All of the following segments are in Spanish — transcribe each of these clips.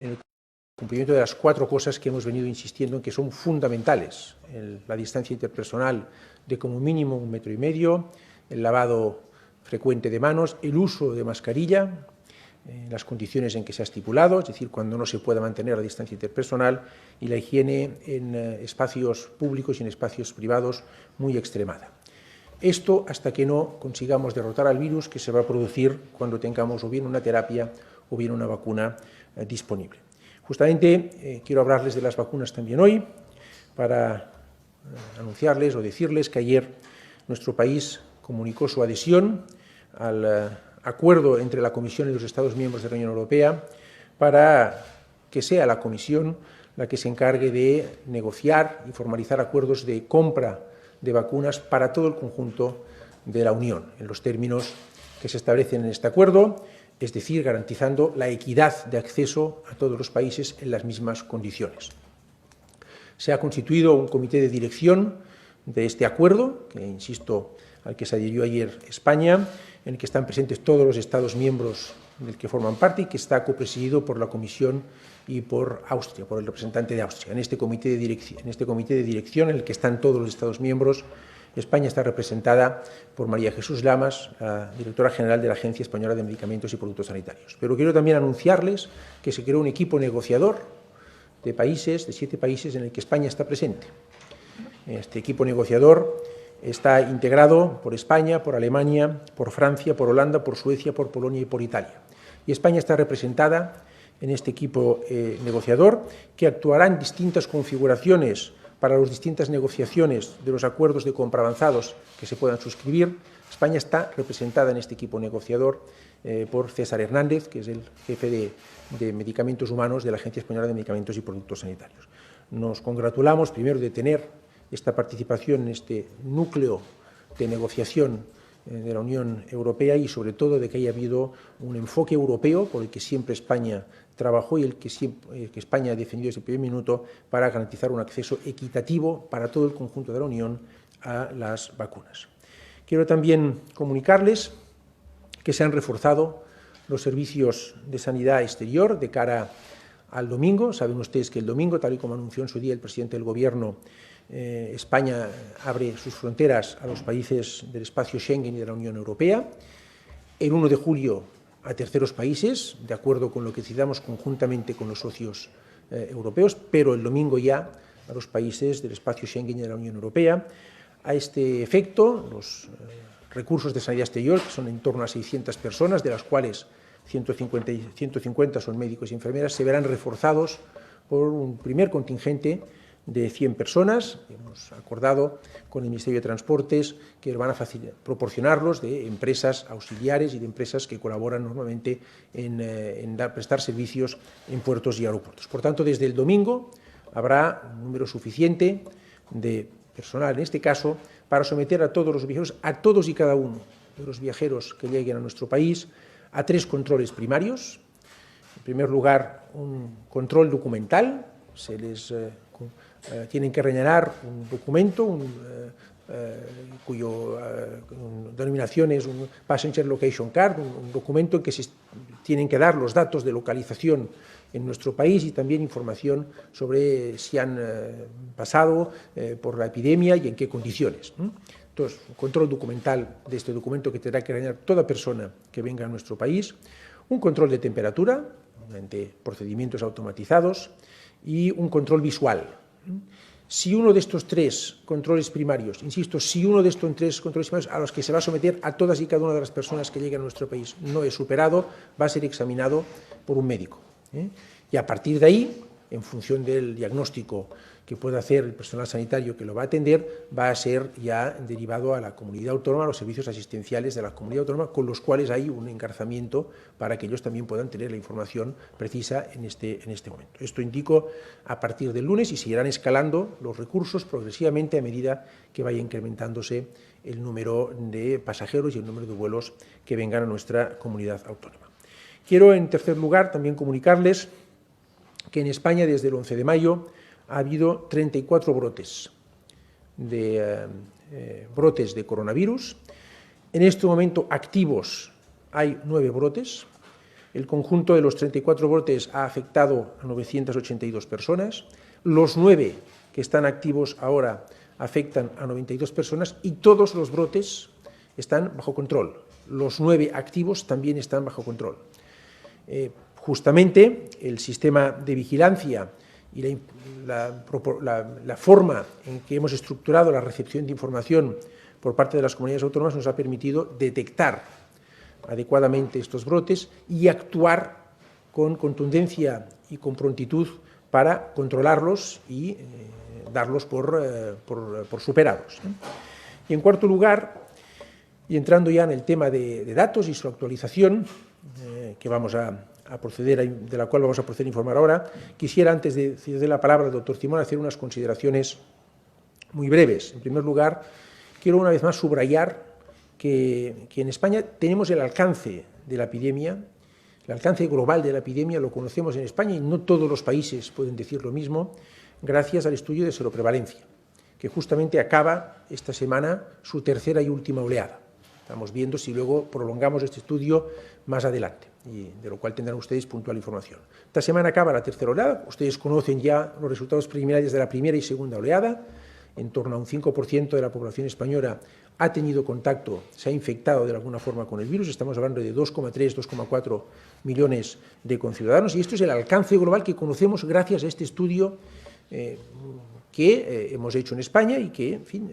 en el cumplimiento de las 4 cosas que hemos venido insistiendo en que son fundamentales: la distancia interpersonal de como mínimo 1,5 metros, el lavado frecuente de manos, el uso de mascarilla en las condiciones en que se ha estipulado, es decir, cuando no se pueda mantener la distancia interpersonal, y la higiene en espacios públicos y en espacios privados muy extremada. Esto hasta que no consigamos derrotar al virus, que se va a producir cuando tengamos o bien una terapia o bien una vacuna disponible. Justamente quiero hablarles de las vacunas también hoy, para anunciarles o decirles que ayer nuestro país comunicó su adhesión al acuerdo entre la Comisión y los Estados miembros de la Unión Europea para que sea la Comisión la que se encargue de negociar y formalizar acuerdos de compra de vacunas para todo el conjunto de la Unión, en los términos que se establecen en este acuerdo, es decir, garantizando la equidad de acceso a todos los países en las mismas condiciones. Se ha constituido un comité de dirección de este acuerdo, que, insisto, al que se adhirió ayer España, en el que están presentes todos los Estados miembros del que forman parte y que está copresidido por la Comisión y por Austria, por el representante de Austria. En este comité de dirección, en el que están todos los Estados miembros, España está representada por María Jesús Lamas, la directora general de la Agencia Española de Medicamentos y Productos Sanitarios. Pero quiero también anunciarles que se creó un equipo negociador de 7 países, en el que España está presente. Este equipo negociador está integrado por España, por Alemania, por Francia, por Holanda, por Suecia, por Polonia y por Italia. Y España está representada en este equipo negociador, que actuará en distintas configuraciones para las distintas negociaciones de los acuerdos de compra avanzados que se puedan suscribir. España está representada en este equipo negociador por César Hernández, que es el jefe de medicamentos humanos de la Agencia Española de Medicamentos y Productos Sanitarios. Nos congratulamos primero de tener esta participación en este núcleo de negociación de la Unión Europea y, sobre todo, de que haya habido un enfoque europeo por el que siempre España trabajó y el que España defendió desde el primer minuto, para garantizar un acceso equitativo para todo el conjunto de la Unión a las vacunas. Quiero también comunicarles que se han reforzado los servicios de sanidad exterior de cara al domingo. Saben ustedes que el domingo, tal y como anunció en su día el presidente del Gobierno, España abre sus fronteras a los países del espacio Schengen y de la Unión Europea. El 1 de julio a terceros países, de acuerdo con lo que decidamos conjuntamente con los socios europeos, pero el domingo ya a los países del espacio Schengen y de la Unión Europea. A este efecto, los recursos de sanidad exterior, que son en torno a 600 personas, de las cuales 150 son médicos y enfermeras, se verán reforzados por un primer contingente de 100 personas. Hemos acordado con el Ministerio de Transportes que van a proporcionarlos de empresas auxiliares y de empresas que colaboran normalmente en prestar servicios en puertos y aeropuertos. Por tanto, desde el domingo habrá un número suficiente de personal, en este caso, para someter a todos los viajeros, a todos y cada uno de los viajeros que lleguen a nuestro país, a 3 controles primarios. En primer lugar, un control documental. Se les tienen que rellenar un documento cuyo denominación es un Passenger Location Card, un documento en que se tienen que dar los datos de localización en nuestro país y también información sobre si han pasado por la epidemia y en qué condiciones. Entonces, un control documental de este documento que tendrá que rellenar toda persona que venga a nuestro país, un control de temperatura mediante procedimientos automatizados y un control visual. Si uno de estos 3 controles primarios, insisto, si uno de estos 3 controles primarios a los que se va a someter a todas y cada una de las personas que lleguen a nuestro país no es superado, va a ser examinado por un médico. Y a partir de ahí, en función del diagnóstico que pueda hacer el personal sanitario que lo va a atender, va a ser ya derivado a la comunidad autónoma, a los servicios asistenciales de la comunidad autónoma, con los cuales hay un engarzamiento para que ellos también puedan tener la información precisa en este momento. Esto indico a partir del lunes, y seguirán escalando los recursos progresivamente a medida que vaya incrementándose el número de pasajeros y el número de vuelos que vengan a nuestra comunidad autónoma. Quiero, en tercer lugar, también comunicarles que en España, desde el 11 de mayo, ha habido 34 brotes de coronavirus. En este momento activos hay 9 brotes. El conjunto de los 34 brotes ha afectado a 982 personas, los 9 que están activos ahora afectan a 92 personas y todos los brotes están bajo control. Los 9 activos también están bajo control. Justamente el sistema de vigilancia y la forma en que hemos estructurado la recepción de información por parte de las comunidades autónomas nos ha permitido detectar adecuadamente estos brotes y actuar con contundencia y con prontitud para controlarlos y darlos por superados. Y en cuarto lugar, y entrando ya en el tema de datos y su actualización, que vamos a proceder, de la cual vamos a proceder a informar ahora, quisiera, antes de ceder la palabra al doctor Simón, hacer unas consideraciones muy breves. En primer lugar, quiero una vez más subrayar que en España tenemos el alcance de la epidemia, el alcance global de la epidemia lo conocemos en España y no todos los países pueden decir lo mismo, gracias al estudio de seroprevalencia, que justamente acaba esta semana su tercera y última oleada. Estamos viendo si luego prolongamos este estudio más adelante, y de lo cual tendrán ustedes puntual información. Esta semana acaba la tercera oleada, ustedes conocen ya los resultados preliminares de la primera y segunda oleada, en torno a un 5% de la población española ha tenido contacto, se ha infectado de alguna forma con el virus, estamos hablando de 2,3, 2,4 millones de conciudadanos, y esto es el alcance global que conocemos gracias a este estudio que hemos hecho en España y que, en fin,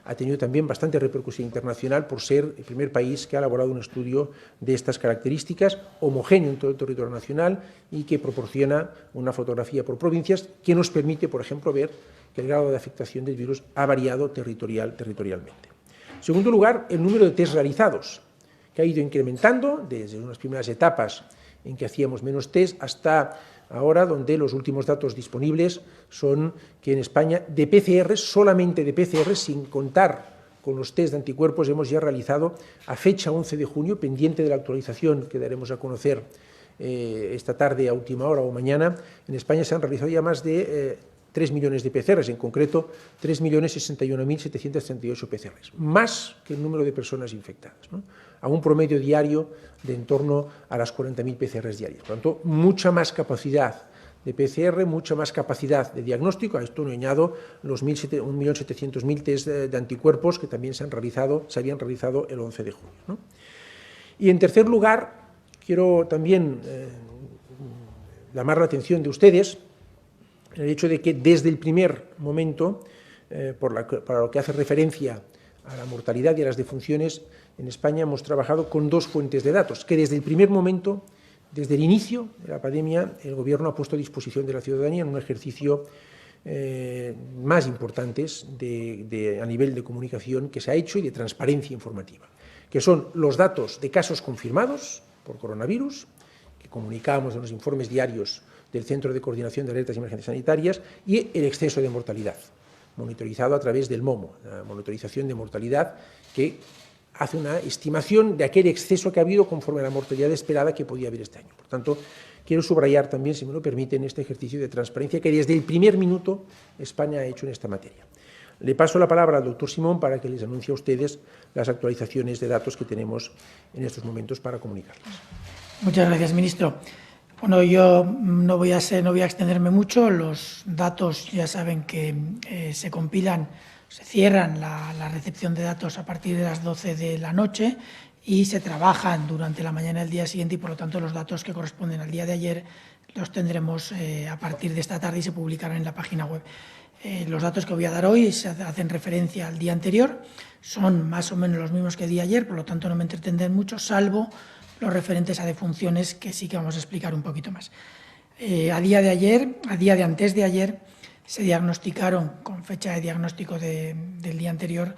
ha tenido también bastante repercusión internacional por ser el primer país que ha elaborado un estudio de estas características, homogéneo en todo el territorio nacional y que proporciona una fotografía por provincias que nos permite, por ejemplo, ver que el grado de afectación del virus ha variado territorialmente. En segundo lugar, el número de test realizados, que ha ido incrementando desde unas primeras etapas en que hacíamos menos test hasta ahora, donde los últimos datos disponibles son que en España de PCR, solamente de PCR, sin contar con los test de anticuerpos, hemos ya realizado a fecha 11 de junio, pendiente de la actualización que daremos a conocer esta tarde a última hora o mañana, en España se han realizado ya más de 3 millones de PCRs, en concreto 3.061.738 PCRs, más que el número de personas infectadas, ¿no? A un promedio diario de en torno a las 40.000 PCRs diarias. Por lo tanto, mucha más capacidad de PCR, mucha más capacidad de diagnóstico. A esto no añado los 1.700.000 test de anticuerpos que también se habían realizado el 11 de junio, ¿no? Y en tercer lugar, quiero también llamar la atención de ustedes el hecho de que desde el primer momento, para lo que hace referencia a la mortalidad y a las defunciones, en España hemos trabajado con dos fuentes de datos, que desde el primer momento, desde el inicio de la pandemia, el Gobierno ha puesto a disposición de la ciudadanía en un ejercicio más importantes a nivel de comunicación que se ha hecho y de transparencia informativa, que son los datos de casos confirmados por coronavirus, que comunicábamos en los informes diarios del Centro de Coordinación de Alertas y Emergencias Sanitarias, y el exceso de mortalidad, monitorizado a través del MOMO, la monitorización de mortalidad, que hace una estimación de aquel exceso que ha habido conforme a la mortalidad esperada que podía haber este año. Por tanto, quiero subrayar también, si me lo permiten, este ejercicio de transparencia que desde el primer minuto España ha hecho en esta materia. Le paso la palabra al doctor Simón para que les anuncie a ustedes las actualizaciones de datos que tenemos en estos momentos para comunicarles. Muchas gracias, ministro. Bueno, yo no voy a extenderme mucho. Los datos ya saben que se compilan, se cierran la recepción de datos a partir de las 12 de la noche y se trabajan durante la mañana del día siguiente y, por lo tanto, los datos que corresponden al día de ayer los tendremos a partir de esta tarde y se publicarán en la página web. Los datos que voy a dar hoy se hacen referencia al día anterior, son más o menos los mismos que el día de ayer, por lo tanto no me entretendré mucho, salvo los referentes a defunciones, que sí que vamos a explicar un poquito más. A día de antes de ayer, se diagnosticaron, con fecha de diagnóstico del día anterior,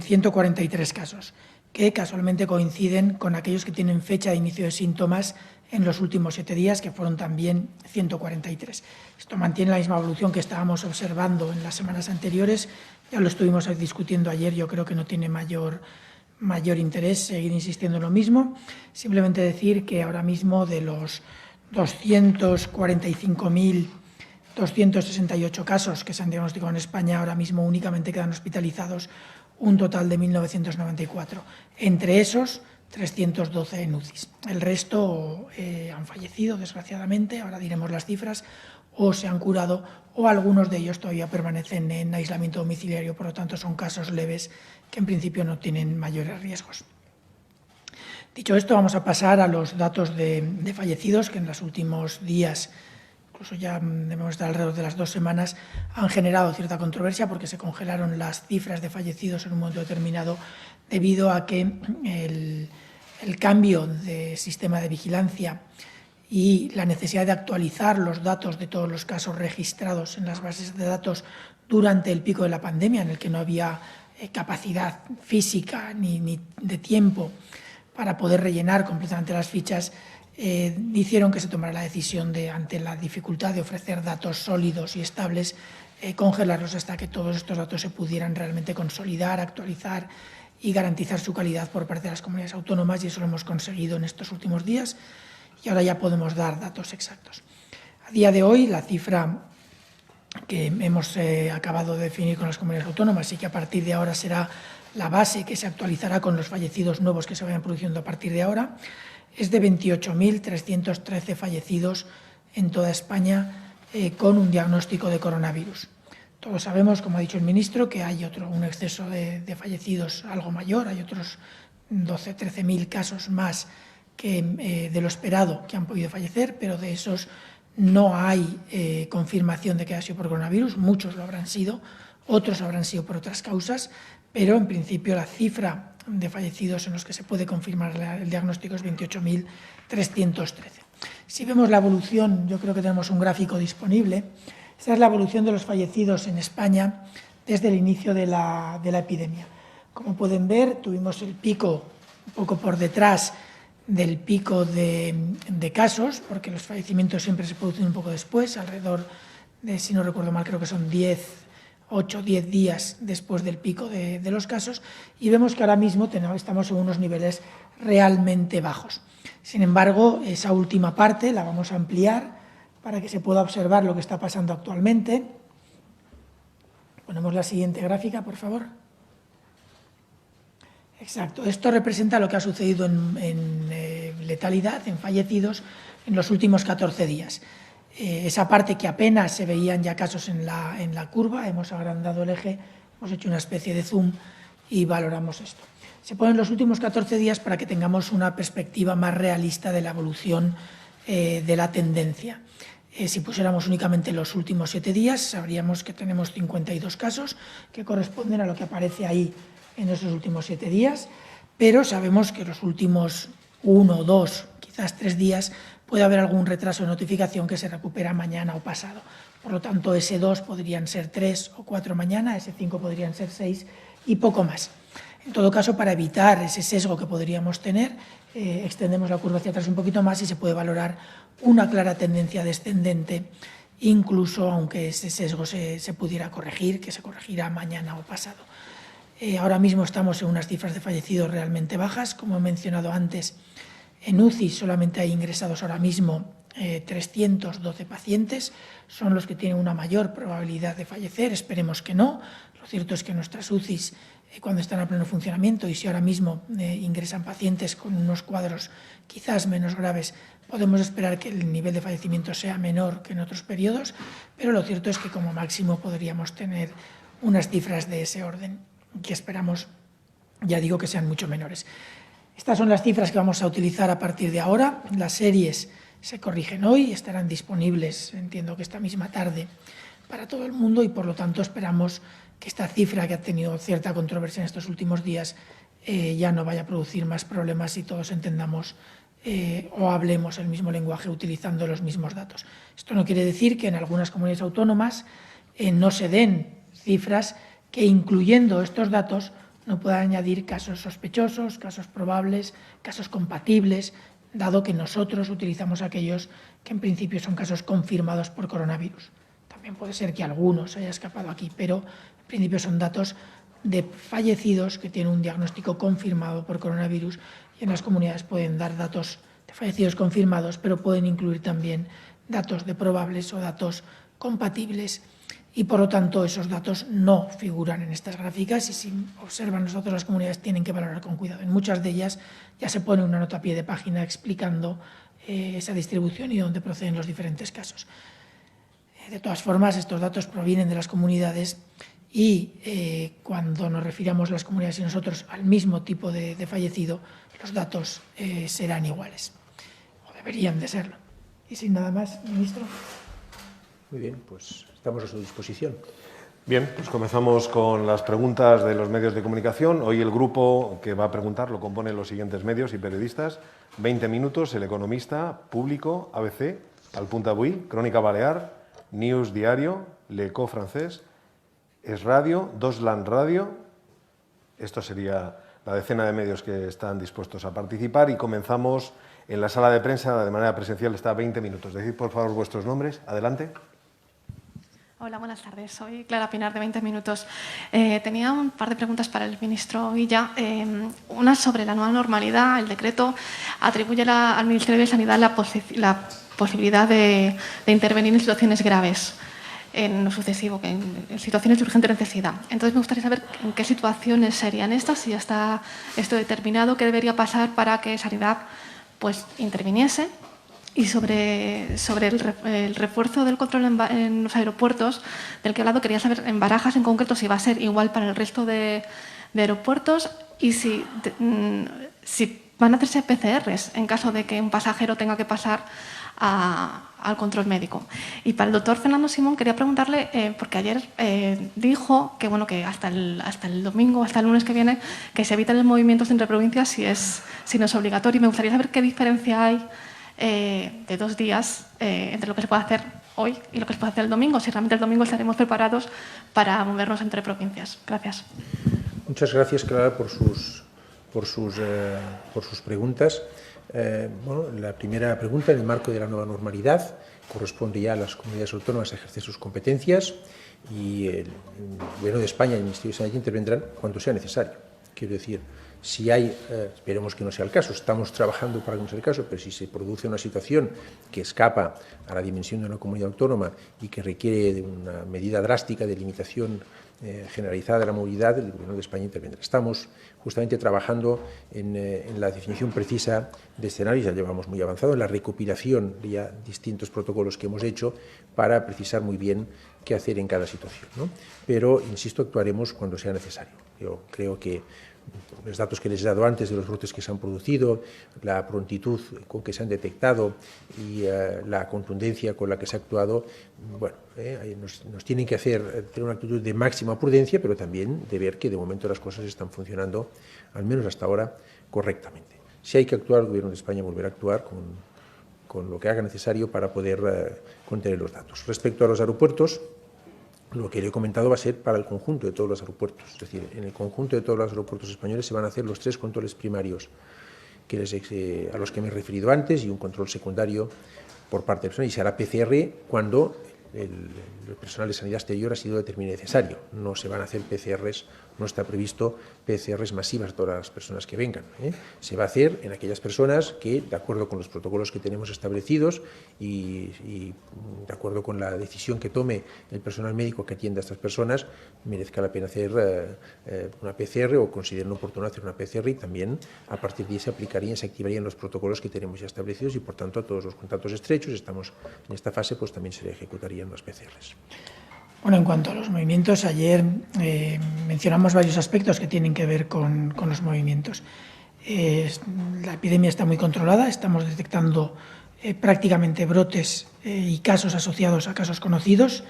143 casos, que casualmente coinciden con aquellos que tienen fecha de inicio de síntomas en los últimos 7 días, que fueron también 143. Esto mantiene la misma evolución que estábamos observando en las semanas anteriores, ya lo estuvimos discutiendo ayer, yo creo que no tiene mayor interés seguir insistiendo en lo mismo. Simplemente decir que ahora mismo de los 245.268 casos que se han diagnosticado en España, ahora mismo únicamente quedan hospitalizados un total de 1.994. Entre esos, 312 en UCIs. El resto han fallecido, desgraciadamente, ahora diremos las cifras, o se han curado, o algunos de ellos todavía permanecen en aislamiento domiciliario, por lo tanto son casos leves que en principio no tienen mayores riesgos. Dicho esto, vamos a pasar a los datos de fallecidos, que en los últimos días, incluso ya debemos estar alrededor de las 2 semanas, han generado cierta controversia porque se congelaron las cifras de fallecidos en un momento determinado debido a que el cambio de sistema de vigilancia y la necesidad de actualizar los datos de todos los casos registrados en las bases de datos durante el pico de la pandemia, en el que no había capacidad física ni de tiempo para poder rellenar completamente las fichas, hicieron que se tomara la decisión de, ante la dificultad de ofrecer datos sólidos y estables, congelarlos hasta que todos estos datos se pudieran realmente consolidar, actualizar y garantizar su calidad por parte de las comunidades autónomas, y eso lo hemos conseguido en estos últimos días y ahora ya podemos dar datos exactos. A día de hoy, la cifra que hemos acabado de definir con las comunidades autónomas y que a partir de ahora será la base que se actualizará con los fallecidos nuevos que se vayan produciendo a partir de ahora, es de 28.313 fallecidos en toda España con un diagnóstico de coronavirus. Todos sabemos, como ha dicho el ministro, que hay un exceso de fallecidos algo mayor, hay otros 13.000 casos más que, de lo esperado que han podido fallecer, pero de esos no hay confirmación de que haya sido por coronavirus, muchos lo habrán sido, otros habrán sido por otras causas, pero en principio la cifra de fallecidos en los que se puede confirmar el diagnóstico es 28.313. Si vemos la evolución, yo creo que tenemos un gráfico disponible. Esta es la evolución de los fallecidos en España desde el inicio de la epidemia. Como pueden ver, tuvimos el pico un poco por detrás del pico de casos, porque los fallecimientos siempre se producen un poco después, alrededor de, si no recuerdo mal, creo que son 8 o 10 días después del pico de los casos, y vemos que ahora mismo estamos en unos niveles realmente bajos. Sin embargo, esa última parte la vamos a ampliar para que se pueda observar lo que está pasando actualmente. Ponemos la siguiente gráfica, por favor. Exacto. Esto representa lo que ha sucedido en letalidad, en fallecidos, en los últimos 14 días. Esa parte que apenas se veían ya casos en la curva, hemos agrandado el eje, hemos hecho una especie de zoom y valoramos esto. Se ponen los últimos 14 días para que tengamos una perspectiva más realista de la evolución de la tendencia. Si pusiéramos únicamente los últimos 7 días, sabríamos que tenemos 52 casos que corresponden a lo que aparece ahí en esos últimos 7 días, pero sabemos que los últimos 1, 2, quizás 3 días puede haber algún retraso de notificación que se recupera mañana o pasado. Por lo tanto, ese 2 podrían ser 3 o 4 mañana, ese 5 podrían ser 6 y poco más. En todo caso, para evitar ese sesgo que podríamos tener, extendemos la curva hacia atrás un poquito más y se puede valorar una clara tendencia descendente, incluso aunque ese sesgo se pudiera corregir, que se corregirá mañana o pasado. Ahora mismo estamos en unas cifras de fallecidos realmente bajas. Como he mencionado antes, en UCI solamente hay ingresados ahora mismo 312 pacientes, son los que tienen una mayor probabilidad de fallecer, esperemos que no. Lo cierto es que nuestras UCIs, cuando están a pleno funcionamiento, y si ahora mismo ingresan pacientes con unos cuadros quizás menos graves, podemos esperar que el nivel de fallecimiento sea menor que en otros periodos, pero lo cierto es que como máximo podríamos tener unas cifras de ese orden, que esperamos, ya digo, que sean mucho menores. Estas son las cifras que vamos a utilizar a partir de ahora. Las series se corrigen hoy, estarán disponibles, entiendo que esta misma tarde, para todo el mundo, y por lo tanto esperamos que esta cifra, que ha tenido cierta controversia en estos últimos días, ya no vaya a producir más problemas y todos entendamos o hablemos el mismo lenguaje utilizando los mismos datos. Esto no quiere decir que en algunas comunidades autónomas no se den cifras que, incluyendo estos datos, no puedan añadir casos sospechosos, casos probables, casos compatibles, dado que nosotros utilizamos aquellos que en principio son casos confirmados por coronavirus. También puede ser que algunos haya escapado aquí, pero en principio son datos de fallecidos que tienen un diagnóstico confirmado por coronavirus, y en las comunidades pueden dar datos de fallecidos confirmados, pero pueden incluir también datos de probables o datos compatibles y, por lo tanto, esos datos no figuran en estas gráficas y, si observan los datos de las comunidades, tienen que valorar con cuidado. En muchas de ellas ya se pone una nota a pie de página explicando esa distribución y dónde proceden los diferentes casos. De todas formas, estos datos provienen de las comunidades y cuando nos refiramos las comunidades y nosotros al mismo tipo de fallecido, los datos serán iguales, o deberían de serlo. Y sin nada más, ministro. Muy bien, pues estamos a su disposición. Bien, pues comenzamos con las preguntas de los medios de comunicación. Hoy el grupo que va a preguntar lo componen los siguientes medios y periodistas. 20 minutos, El Economista, Público, ABC, El Punt Avui, Crónica Balear, News Diario, L'Eco francés, Es Radio, Dosland Radio. Esto sería la decena de medios que están dispuestos a participar y comenzamos en la sala de prensa de manera presencial. Está 20 minutos. Decid, por favor, vuestros nombres. Adelante. Hola, buenas tardes. Soy Clara Pinar, de 20 minutos. Tenía un par de preguntas para el ministro Illa. Una sobre la nueva normalidad. El decreto atribuye al Ministerio de Sanidad la posibilidad de intervenir en situaciones graves, en lo sucesivo, en situaciones de urgente necesidad. Entonces, me gustaría saber en qué situaciones serían estas, si ya está esto determinado, qué debería pasar para que Sanidad pues interviniese. Y sobre el refuerzo del control en los aeropuertos, del que he hablado, quería saber en Barajas en concreto si va a ser igual para el resto de aeropuertos y si van a hacerse PCRs en caso de que un pasajero tenga que pasar al control médico. Y para el doctor Fernando Simón quería preguntarle, porque ayer dijo que, bueno, que hasta el domingo, hasta el lunes que viene, que se eviten los movimientos entre provincias si no es obligatorio. Y me gustaría saber qué diferencia hay de 2 días entre lo que se puede hacer hoy y lo que se puede hacer el domingo, si realmente el domingo estaremos preparados para movernos entre provincias. Gracias. Muchas gracias, Clara, por sus preguntas. Bueno, la primera pregunta, en el marco de la nueva normalidad, corresponde ya a las comunidades autónomas a ejercer sus competencias y el Gobierno de España y el Ministerio de Sanidad intervendrán cuando sea necesario. Quiero decir, si hay, esperemos que no sea el caso, estamos trabajando para que no sea el caso, pero si se produce una situación que escapa a la dimensión de una comunidad autónoma y que requiere de una medida drástica de limitación generalizada de la movilidad, el Gobierno de España intervendrá. Estamos justamente trabajando en la definición precisa de escenarios, ya llevamos muy avanzado, en la recopilación de ya distintos protocolos que hemos hecho para precisar muy bien qué hacer en cada situación, ¿no? Pero, insisto, actuaremos cuando sea necesario. Yo creo que los datos que les he dado antes de los brotes que se han producido, la prontitud con que se han detectado y la contundencia con la que se ha actuado, bueno, nos tienen que hacer tener una actitud de máxima prudencia, pero también de ver que de momento las cosas están funcionando, al menos hasta ahora, correctamente. Si hay que actuar, el Gobierno de España volverá a actuar con lo que haga necesario para poder contener los datos. Respecto a los aeropuertos, lo que le he comentado va a ser para el conjunto de todos los aeropuertos. Es decir, en el conjunto de todos los aeropuertos españoles se van a hacer los 3 controles primarios a los que me he referido antes y un control secundario por parte del personal. Y se hará PCR cuando el personal de sanidad exterior ha sido determinado necesario. No se van a hacer PCRs, no está previsto PCRs masivas a todas las personas que vengan. Se va a hacer en aquellas personas que, de acuerdo con los protocolos que tenemos establecidos y de acuerdo con la decisión que tome el personal médico que atienda a estas personas, merezca la pena hacer una PCR o consideren oportuno hacer una PCR, y también a partir de ahí se aplicarían, se activarían los protocolos que tenemos ya establecidos y, por tanto, a todos los contactos estrechos, estamos en esta fase, pues también se ejecutarían las PCRs. Bueno, en cuanto a los movimientos, ayer mencionamos varios aspectos que tienen que ver con los movimientos. La epidemia está muy controlada, estamos detectando prácticamente brotes y casos asociados a casos conocidos,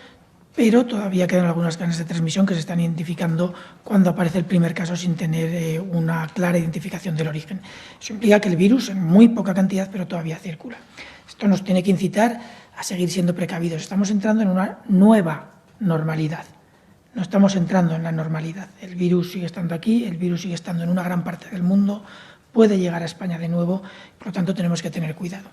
pero todavía quedan algunas cadenas de transmisión que se están identificando cuando aparece el primer caso sin tener una clara identificación del origen. Eso implica que el virus, en muy poca cantidad, pero todavía circula. Esto nos tiene que incitar a seguir siendo precavidos. Estamos entrando en una nueva normalidad. No estamos entrando en la normalidad. El virus sigue estando aquí, el virus sigue estando en una gran parte del mundo, puede llegar a España de nuevo, por lo tanto tenemos que tener cuidado.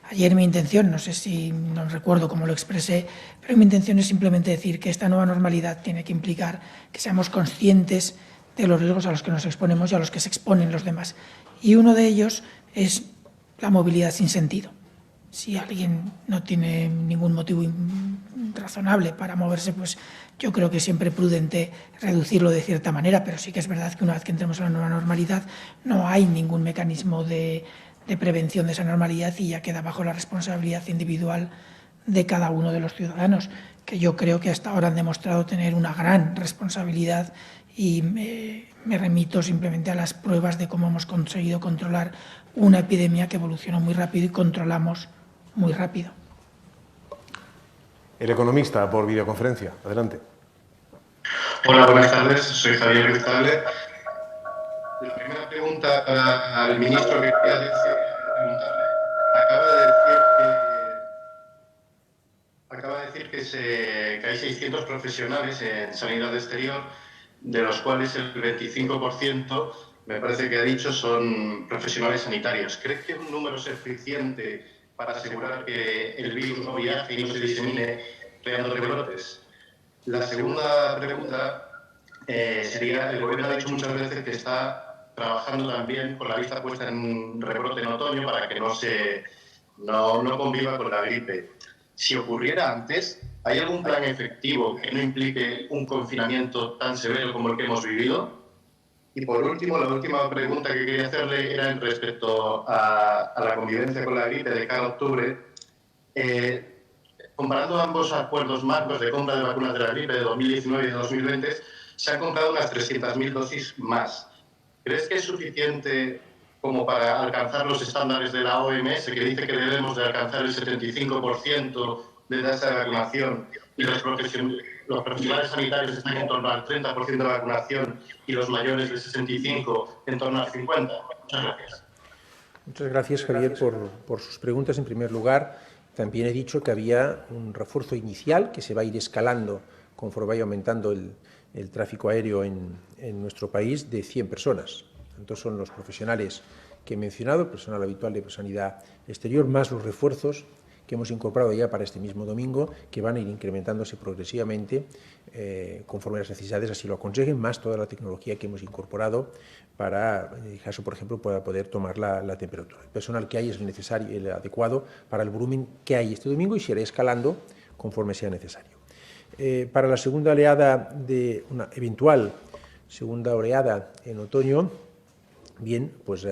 Ayer mi intención, no recuerdo cómo lo expresé, pero mi intención es simplemente decir que esta nueva normalidad tiene que implicar que seamos conscientes de los riesgos a los que nos exponemos y a los que se exponen los demás. Y uno de ellos es la movilidad sin sentido. si alguien no tiene ningún motivo razonable para moverse, pues yo creo que es siempre prudente reducirlo de cierta manera, pero sí que es verdad que una vez que entremos a la nueva normalidad no hay ningún mecanismo de prevención de esa normalidad y ya queda bajo la responsabilidad individual de cada uno de los ciudadanos, que yo creo que hasta ahora han demostrado tener una gran responsabilidad y me remito simplemente a las pruebas de cómo hemos conseguido controlar una epidemia que evolucionó muy rápido y controlamos muy rápido. El economista por videoconferencia. Adelante. Hola, buenas tardes. Soy Javier Rizalde. La primera pregunta al ministro que quería preguntarle. Acaba de decir que hay 600 profesionales en sanidad exterior, de los cuales el 25%, me parece que ha dicho, son profesionales sanitarios. ¿Cree que es un número suficiente para asegurar que el virus no viaje y no se disemine creando rebrotes? La segunda pregunta sería, el Gobierno ha dicho muchas veces que está trabajando también con la vista puesta en rebrote en otoño para que no conviva con la gripe. Si ocurriera antes, ¿hay algún plan efectivo que no implique un confinamiento tan severo como el que hemos vivido? Y por último, la última pregunta que quería hacerle era en respecto a la convivencia con la gripe de cada octubre. Comparando ambos acuerdos marcos de compra de vacunas de la gripe de 2019 y de 2020, se han comprado unas 300.000 dosis más. ¿Crees que es suficiente como para alcanzar los estándares de la OMS, que dice que debemos de alcanzar el 75% de tasa de vacunación y los profesionales sanitarios están en torno al 30% de vacunación y los mayores de 65 en torno al 50%? Muchas gracias. Muchas gracias, Javier, por sus preguntas. En primer lugar, también he dicho que había un refuerzo inicial que se va a ir escalando conforme vaya aumentando el tráfico aéreo en nuestro país de 100 personas. Entonces son los profesionales que he mencionado, el personal habitual de sanidad exterior, más los refuerzos que hemos incorporado ya para este mismo domingo, que van a ir incrementándose progresivamente conforme las necesidades así lo aconsejen, más toda la tecnología que hemos incorporado para, en el caso, por ejemplo, para poder tomar la temperatura. El personal que hay es el necesario, el adecuado para el volumen que hay este domingo y se irá escalando conforme sea necesario. Para la segunda oleada de una eventual segunda oleada en otoño, bien, pues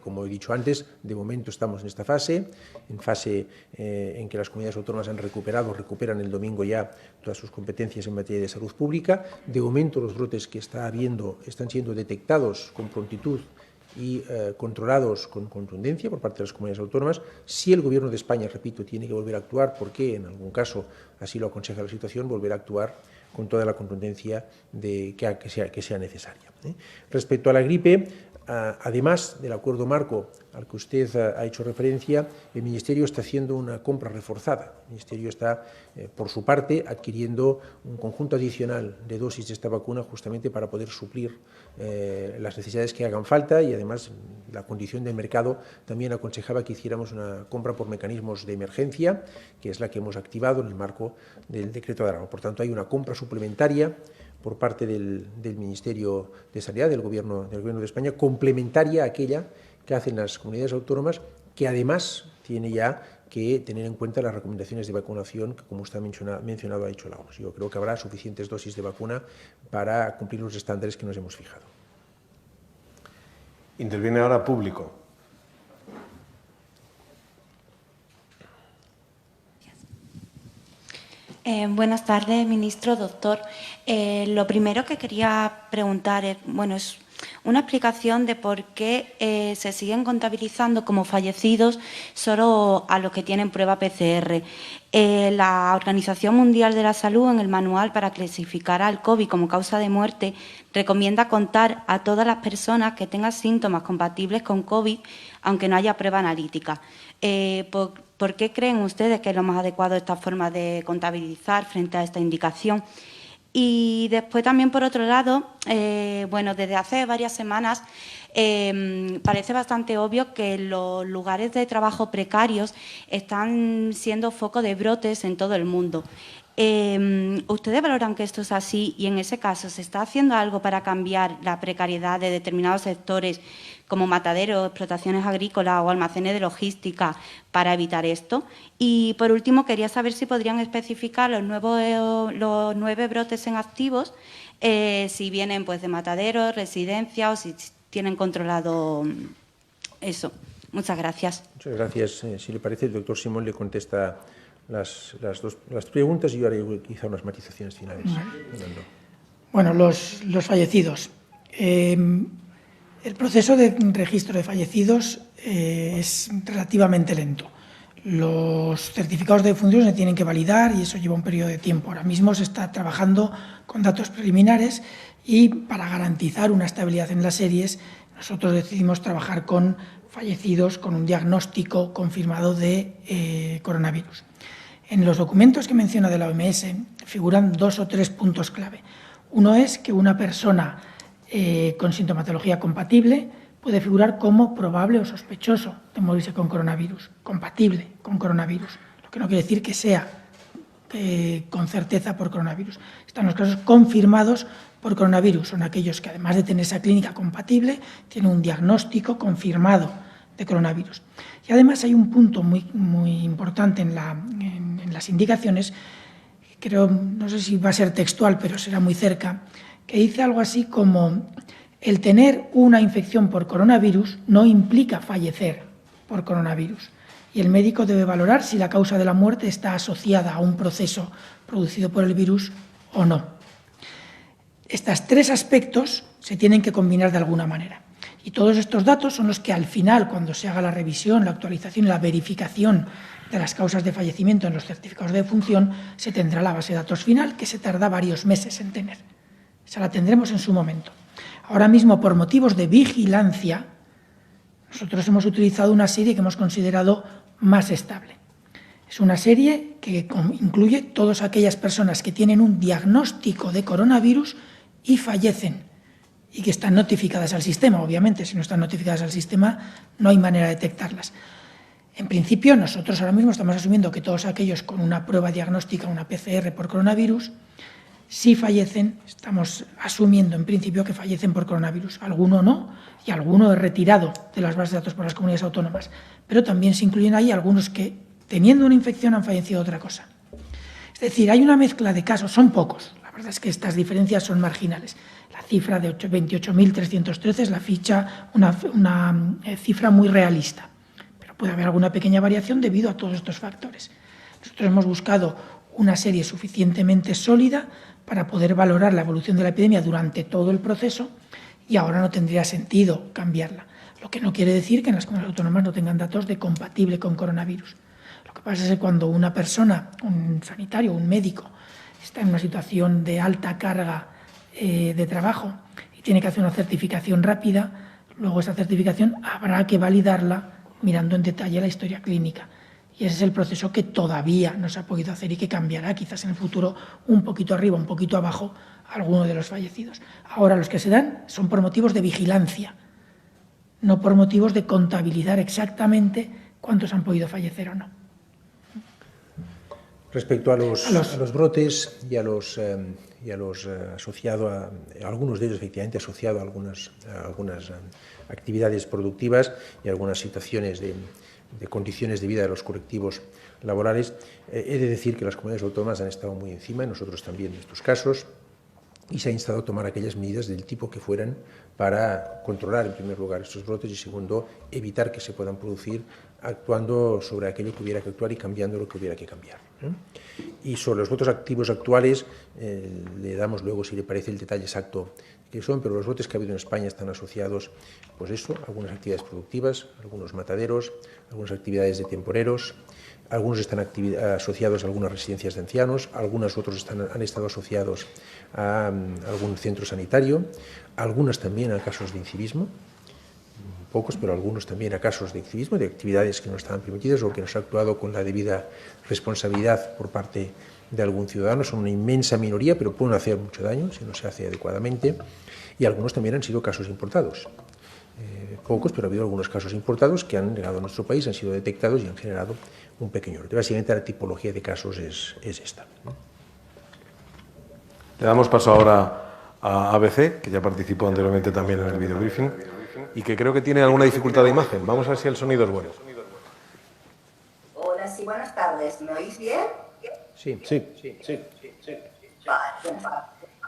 como he dicho antes, de momento estamos en esta fase, en que las comunidades autónomas recuperan el domingo ya todas sus competencias en materia de salud pública. De momento los brotes que está habiendo están siendo detectados con prontitud y controlados con contundencia por parte de las comunidades autónomas. Si el Gobierno de España, repito, tiene que volver a actuar, porque en algún caso así lo aconseja la situación, volver a actuar con toda la contundencia que sea necesaria. Respecto a la gripe, además del acuerdo marco al que usted ha hecho referencia, el Ministerio está haciendo una compra reforzada. El Ministerio está, por su parte, adquiriendo un conjunto adicional de dosis de esta vacuna justamente para poder suplir las necesidades que hagan falta, y además la condición del mercado también aconsejaba que hiciéramos una compra por mecanismos de emergencia, que es la que hemos activado en el marco del decreto de alarma. Por tanto, hay una compra suplementaria por parte del Ministerio de Sanidad, del Gobierno de España, complementaria a aquella que hacen las comunidades autónomas, que además tiene ya que tener en cuenta las recomendaciones de vacunación que, como usted ha mencionado, ha hecho la OMS. Yo creo que habrá suficientes dosis de vacuna para cumplir los estándares que nos hemos fijado. Interviene ahora Público. Buenas tardes, ministro, doctor. Lo primero que quería preguntar es una explicación de por qué se siguen contabilizando como fallecidos solo a los que tienen prueba PCR. La Organización Mundial de la Salud, en el manual para clasificar al COVID como causa de muerte, recomienda contar a todas las personas que tengan síntomas compatibles con COVID, aunque no haya prueba analítica. ¿Por qué creen ustedes que es lo más adecuado esta forma de contabilizar frente a esta indicación? Y después también, por otro lado, desde hace varias semanas parece bastante obvio que los lugares de trabajo precarios están siendo foco de brotes en todo el mundo. ¿Ustedes valoran que esto es así y en ese caso se está haciendo algo para cambiar la precariedad de determinados sectores como mataderos, explotaciones agrícolas o almacenes de logística para evitar esto. Y, por último, quería saber si podrían especificar los 9 brotes en activos, si vienen pues, de mataderos, residencias o si tienen controlado eso. Muchas gracias. Muchas gracias. Si le parece, el doctor Simón le contesta las preguntas y yo haré quizá unas matizaciones finales. Bueno, los fallecidos. El proceso de registro de fallecidos es relativamente lento. Los certificados de defunción se tienen que validar y eso lleva un periodo de tiempo. Ahora mismo se está trabajando con datos preliminares y para garantizar una estabilidad en las series, nosotros decidimos trabajar con fallecidos con un diagnóstico confirmado de coronavirus. En los documentos que menciona de la OMS figuran 2 o 3 puntos clave. Uno es que una persona con sintomatología compatible puede figurar como probable o sospechoso de morirse con coronavirus, compatible con coronavirus, lo que no quiere decir que sea con certeza por coronavirus. Están los casos confirmados por coronavirus, son aquellos que además de tener esa clínica compatible, tienen un diagnóstico confirmado de coronavirus. Y además hay un punto muy importante en las indicaciones, creo, no sé si va a ser textual, pero será muy cerca, que dice algo así como: el tener una infección por coronavirus no implica fallecer por coronavirus y el médico debe valorar si la causa de la muerte está asociada a un proceso producido por el virus o no. Estos 3 aspectos se tienen que combinar de alguna manera y todos estos datos son los que al final, cuando se haga la revisión, la actualización y la verificación de las causas de fallecimiento en los certificados de defunción, se tendrá la base de datos final, que se tarda varios meses en tener. Esa la tendremos en su momento. Ahora mismo, por motivos de vigilancia, nosotros hemos utilizado una serie que hemos considerado más estable. Es una serie que incluye todas aquellas personas que tienen un diagnóstico de coronavirus y fallecen y que están notificadas al sistema. Obviamente, si no están notificadas al sistema, no hay manera de detectarlas. En principio, nosotros ahora mismo estamos asumiendo que todos aquellos con una prueba diagnóstica, una PCR por coronavirus, si fallecen, estamos asumiendo en principio que fallecen por coronavirus. Alguno no, y alguno es retirado de las bases de datos por las comunidades autónomas. Pero también se incluyen ahí algunos que, teniendo una infección, han fallecido de otra cosa. Es decir, hay una mezcla de casos, son pocos. La verdad es que estas diferencias son marginales. La cifra de 28.313 es una cifra muy realista. Pero puede haber alguna pequeña variación debido a todos estos factores. Nosotros hemos buscado una serie suficientemente sólida para poder valorar la evolución de la epidemia durante todo el proceso y ahora no tendría sentido cambiarla. Lo que no quiere decir que en las comunidades autónomas no tengan datos de compatible con coronavirus. Lo que pasa es que cuando una persona, un sanitario, un médico, está en una situación de alta carga de trabajo y tiene que hacer una certificación rápida, luego esa certificación habrá que validarla mirando en detalle la historia clínica. Y ese es el proceso que todavía no se ha podido hacer y que cambiará quizás en el futuro un poquito arriba, un poquito abajo, alguno de los fallecidos. Ahora los que se dan son por motivos de vigilancia, no por motivos de contabilizar exactamente cuántos han podido fallecer o no. Respecto a los brotes y a los asociados, a algunos de ellos efectivamente asociados a algunas actividades productivas y algunas situaciones de condiciones de vida de los colectivos laborales, he de decir que las comunidades autónomas han estado muy encima, y nosotros también en estos casos, y se ha instado a tomar aquellas medidas del tipo que fueran para controlar, en primer lugar, estos brotes y, segundo, evitar que se puedan producir actuando sobre aquello que hubiera que actuar y cambiando lo que hubiera que cambiar. Y sobre los brotes activos actuales, le damos luego, si le parece, el detalle exacto que son, pero los brotes que ha habido en España están asociados, pues eso, a algunas actividades productivas, algunos mataderos, algunas actividades de temporeros, algunos están asociados a algunas residencias de ancianos, algunos otros han estado asociados a algún centro sanitario, algunas también a casos de incivismo, pocos, pero algunos también a casos de incivismo, de actividades que no estaban permitidas o que no se ha actuado con la debida responsabilidad por parte de algún ciudadano. Son una inmensa minoría, pero pueden hacer mucho daño si no se hace adecuadamente. Y algunos también han sido casos importados. Pocos, pero ha habido algunos casos importados que han llegado a nuestro país, han sido detectados y han generado un pequeño brote. Básicamente la tipología de casos es esta. Le damos paso ahora a ABC, que ya participó anteriormente también en el video briefing. y que creo que tiene alguna dificultad de imagen. Vamos a ver si el sonido es bueno. Hola, sí, buenas tardes. ¿Me oís bien? Sí. Vale.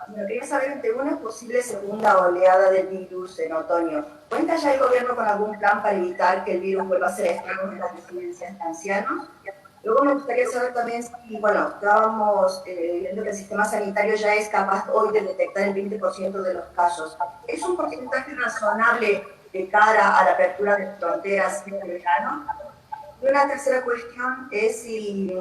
Bueno, quería saber ante una posible segunda oleada del virus en otoño. ¿Cuenta ya el gobierno con algún plan para evitar que el virus vuelva a ser estragos en las residencias de ancianos? Luego me gustaría saber también si, bueno, estábamos viendo que el sistema sanitario ya es capaz hoy de detectar el 20% de los casos. ¿Es un porcentaje razonable de cara a la apertura de fronteras este verano? Y una tercera cuestión es si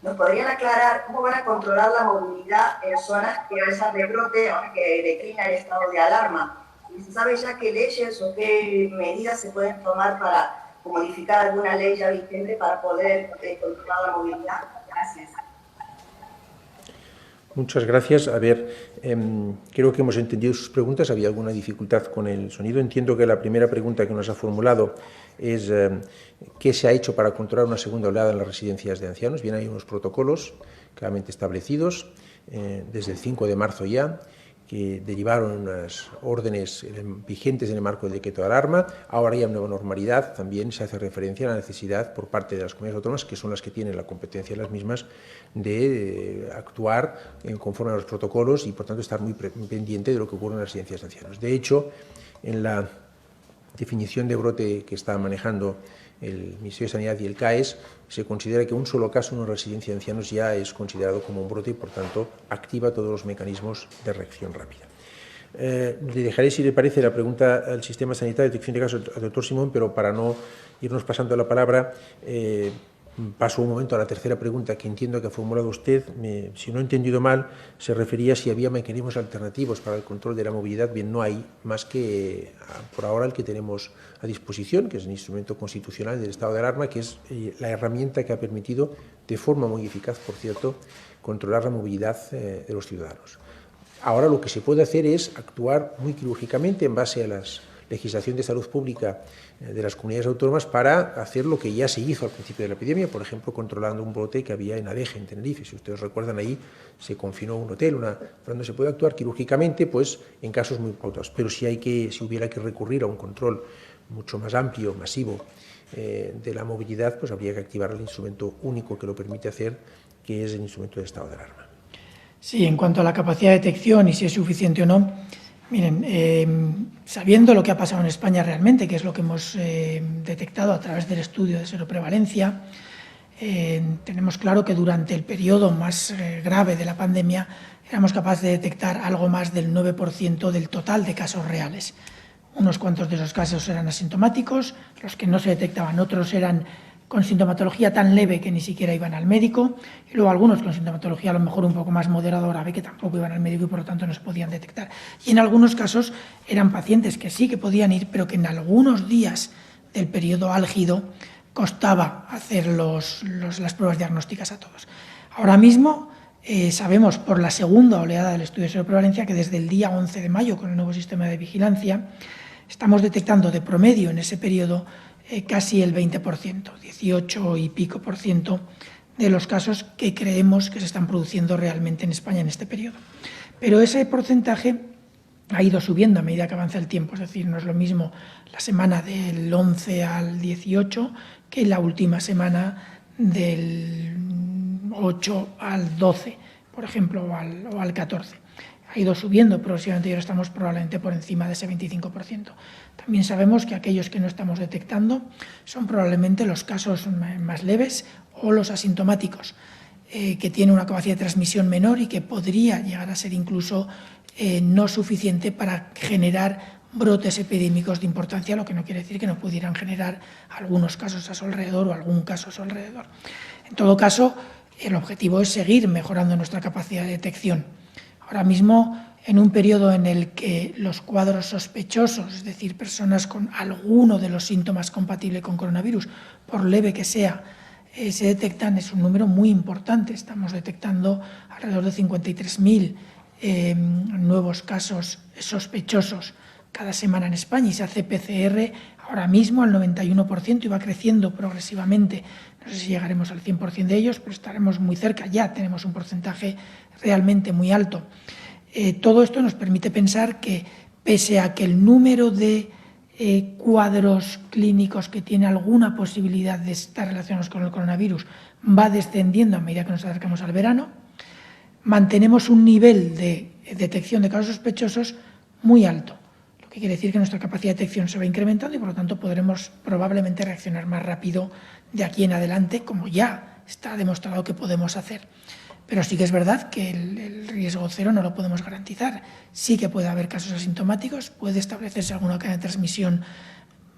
nos podrían aclarar cómo van a controlar la movilidad en zonas que haya rebrote o que declina el estado de alarma. ¿Y se sabe ya qué leyes o qué medidas se pueden tomar para modificar alguna ley ya vigente para poder controlar la movilidad? Gracias. Muchas gracias. A ver, creo que hemos entendido sus preguntas. Había alguna dificultad con el sonido. Entiendo que la primera pregunta que nos ha formulado es qué se ha hecho para controlar una segunda oleada en las residencias de ancianos. Bien, hay unos protocolos claramente establecidos desde el 5 de marzo ya, que derivaron unas órdenes vigentes en el marco del decreto de alarma. Ahora ya en nueva normalidad también se hace referencia a la necesidad por parte de las comunidades autónomas, que son las que tienen la competencia las mismas, de actuar conforme a los protocolos y por tanto estar muy pendiente de lo que ocurre en las residencias de ancianos. De hecho, en la definición de brote que está manejando el Ministerio de Sanidad y el CAES, se considera que un solo caso en una residencia de ancianos ya es considerado como un brote y, por tanto, activa todos los mecanismos de reacción rápida. Le dejaré, si le parece, la pregunta al sistema sanitario de detección de casos al doctor Simón, pero para no irnos pasando la palabra, paso un momento a la tercera pregunta que entiendo que ha formulado usted. Si no he entendido mal, se refería a si había mecanismos alternativos para el control de la movilidad. Bien, no hay más que por ahora el que tenemos a disposición, que es el instrumento constitucional del estado de alarma, que es la herramienta que ha permitido, de forma muy eficaz, por cierto, controlar la movilidad de los ciudadanos. Ahora lo que se puede hacer es actuar muy quirúrgicamente en base a la legislación de salud pública de las comunidades autónomas para hacer lo que ya se hizo al principio de la epidemia, por ejemplo, controlando un brote que había en Adeje, en Tenerife. Si ustedes recuerdan, ahí se confinó un hotel, donde se puede actuar quirúrgicamente, pues en casos muy pautados. Pero si hubiera que recurrir a un control mucho más amplio, masivo, de la movilidad, pues habría que activar el instrumento único que lo permite hacer, que es el instrumento de estado de alarma. Sí, en cuanto a la capacidad de detección y si es suficiente o no, miren, sabiendo lo que ha pasado en España realmente, que es lo que hemos detectado a través del estudio de seroprevalencia, tenemos claro que durante el periodo más grave de la pandemia éramos capaces de detectar algo más del 9% del total de casos reales. Unos cuantos de esos casos eran asintomáticos, los que no se detectaban, otros eran con sintomatología tan leve que ni siquiera iban al médico, y luego algunos con sintomatología a lo mejor un poco más moderada o grave que tampoco iban al médico y por lo tanto no se podían detectar. Y en algunos casos eran pacientes que sí que podían ir, pero que en algunos días del periodo álgido costaba hacer las pruebas diagnósticas a todos. Ahora mismo sabemos por la segunda oleada del estudio de seroprevalencia que desde el día 11 de mayo, con el nuevo sistema de vigilancia, estamos detectando de promedio en ese periodo casi el 20%, 18 y pico por ciento de los casos que creemos que se están produciendo realmente en España en este periodo. Pero ese porcentaje ha ido subiendo a medida que avanza el tiempo, es decir, no es lo mismo la semana del 11 al 18 que la última semana del 8 al 12, por ejemplo, o al 14. Ha ido subiendo progresivamente y ahora estamos probablemente por encima de ese 25%. También sabemos que aquellos que no estamos detectando son probablemente los casos más leves o los asintomáticos, que tienen una capacidad de transmisión menor y que podría llegar a ser incluso no suficiente para generar brotes epidémicos de importancia, lo que no quiere decir que no pudieran generar algunos casos a su alrededor o algún caso a su alrededor. En todo caso, el objetivo es seguir mejorando nuestra capacidad de detección. Ahora mismo, en un periodo en el que los cuadros sospechosos, es decir, personas con alguno de los síntomas compatible con coronavirus, por leve que sea, se detectan, es un número muy importante. Estamos detectando alrededor de 53.000 nuevos casos sospechosos cada semana en España y se hace PCR ahora mismo al 91% y va creciendo progresivamente. No sé si llegaremos al 100% de ellos, pero estaremos muy cerca. Ya tenemos un porcentaje realmente muy alto. Todo esto nos permite pensar que, pese a que el número de cuadros clínicos que tienen alguna posibilidad de estar relacionados con el coronavirus va descendiendo a medida que nos acercamos al verano. Mantenemos un nivel de detección de casos sospechosos muy alto, lo que quiere decir que nuestra capacidad de detección se va incrementando y, por lo tanto, podremos probablemente reaccionar más rápido de aquí en adelante, como ya está demostrado que podemos hacer. Pero sí que es verdad que el riesgo cero no lo podemos garantizar. Sí que puede haber casos asintomáticos, puede establecerse alguna cadena de transmisión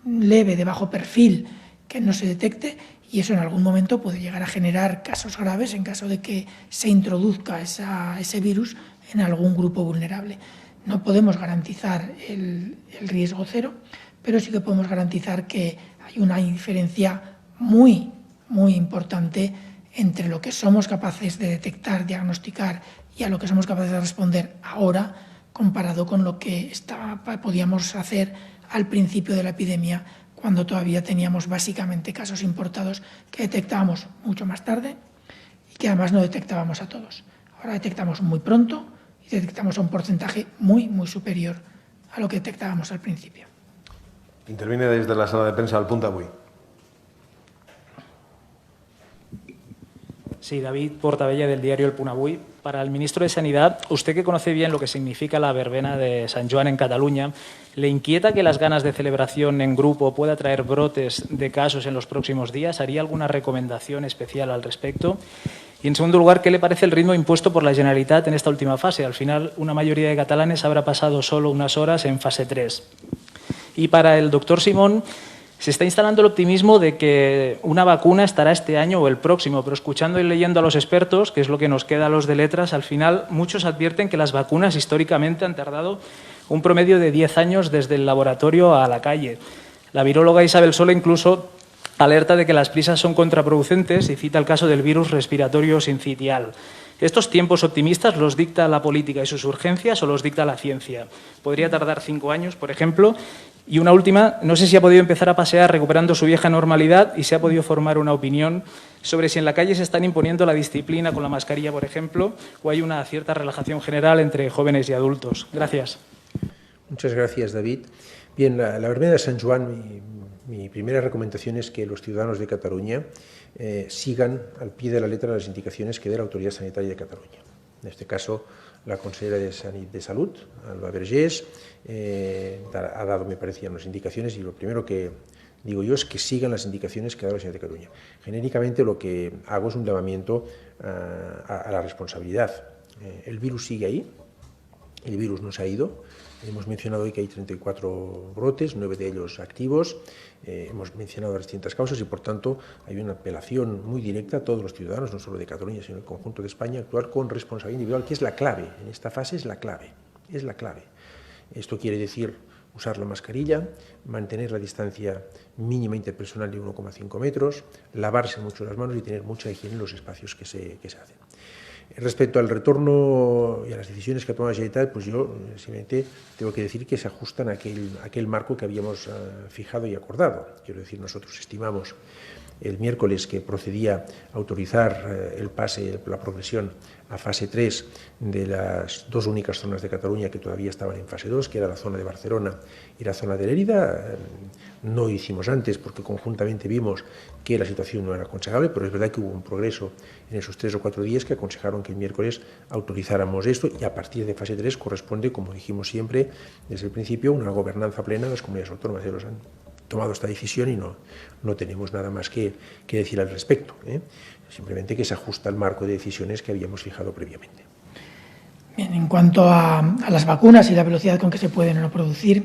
leve, de bajo perfil, que no se detecte, y eso en algún momento puede llegar a generar casos graves en caso de que se introduzca ese virus en algún grupo vulnerable. No podemos garantizar el riesgo cero, pero sí que podemos garantizar que hay una diferencia muy, muy importante entre lo que somos capaces de detectar, diagnosticar y a lo que somos capaces de responder ahora, comparado con lo que podíamos hacer al principio de la epidemia, cuando todavía teníamos básicamente casos importados que detectábamos mucho más tarde y que además no detectábamos a todos. Ahora detectamos muy pronto y detectamos a un porcentaje muy, muy superior a lo que detectábamos al principio. Interviene desde la sala de prensa del Punt Avui. Sí, David Portabella, del diario El Punt Avui. Para el ministro de Sanidad, usted que conoce bien lo que significa la verbena de San Joan en Cataluña, ¿le inquieta que las ganas de celebración en grupo pueda traer brotes de casos en los próximos días? ¿Haría alguna recomendación especial al respecto? Y, en segundo lugar, ¿qué le parece el ritmo impuesto por la Generalitat en esta última fase? Al final, una mayoría de catalanes habrá pasado solo unas horas en fase 3. Y para el doctor Simón, se está instalando el optimismo de que una vacuna estará este año o el próximo, pero escuchando y leyendo a los expertos, que es lo que nos queda a los de letras, al final muchos advierten que las vacunas históricamente han tardado un promedio de 10 años desde el laboratorio a la calle. La viróloga Isabel Sola incluso alerta de que las prisas son contraproducentes y cita el caso del virus respiratorio sincitial. ¿Estos tiempos optimistas los dicta la política y sus urgencias o los dicta la ciencia? ¿Podría tardar 5 años, por ejemplo? Y una última, no sé si ha podido empezar a pasear recuperando su vieja normalidad y se ha podido formar una opinión sobre si en la calle se están imponiendo la disciplina con la mascarilla, por ejemplo, o hay una cierta relajación general entre jóvenes y adultos. Gracias. Muchas gracias, David. Bien, la verbena de San Joan, mi primera recomendación es que los ciudadanos de Cataluña sigan al pie de la letra las indicaciones que dé la Autoridad Sanitaria de Cataluña. En este caso, la consellera de Salud, Alba Vergés, ha dado, me parecían, las indicaciones, y lo primero que digo yo es que sigan las indicaciones que ha dado la Generalitat de Cataluña. Genéricamente lo que hago es un llamamiento a la responsabilidad. El virus sigue ahí, el virus no se ha ido. Hemos mencionado hoy que hay 34 brotes, 9 de ellos activos. Hemos mencionado las distintas causas y, por tanto, hay una apelación muy directa a todos los ciudadanos, no solo de Cataluña, sino del conjunto de España, actuar con responsabilidad individual, que es la clave. En esta fase es la clave. Esto quiere decir usar la mascarilla, mantener la distancia mínima interpersonal de 1,5 metros, lavarse mucho las manos y tener mucha higiene en los espacios que se hacen. Respecto al retorno y a las decisiones que ha tomado la Generalitat, pues yo simplemente tengo que decir que se ajustan a aquel marco que habíamos fijado y acordado. Quiero decir, nosotros estimamos el miércoles que procedía a autorizar el pase, la progresión a fase 3 de las dos únicas zonas de Cataluña que todavía estaban en fase 2, que era la zona de Barcelona y la zona de Lérida. No hicimos antes porque conjuntamente vimos que la situación no era aconsejable, pero es verdad que hubo un progreso en esos 3 o 4 días que aconsejaron que el miércoles autorizáramos esto, y a partir de fase 3 corresponde, como dijimos siempre desde el principio, una gobernanza plena de las comunidades autónomas. Ellos han tomado esta decisión y no tenemos nada más que decir al respecto. Simplemente que se ajusta al marco de decisiones que habíamos fijado previamente. Bien, en cuanto a las vacunas y la velocidad con que se pueden o no producir,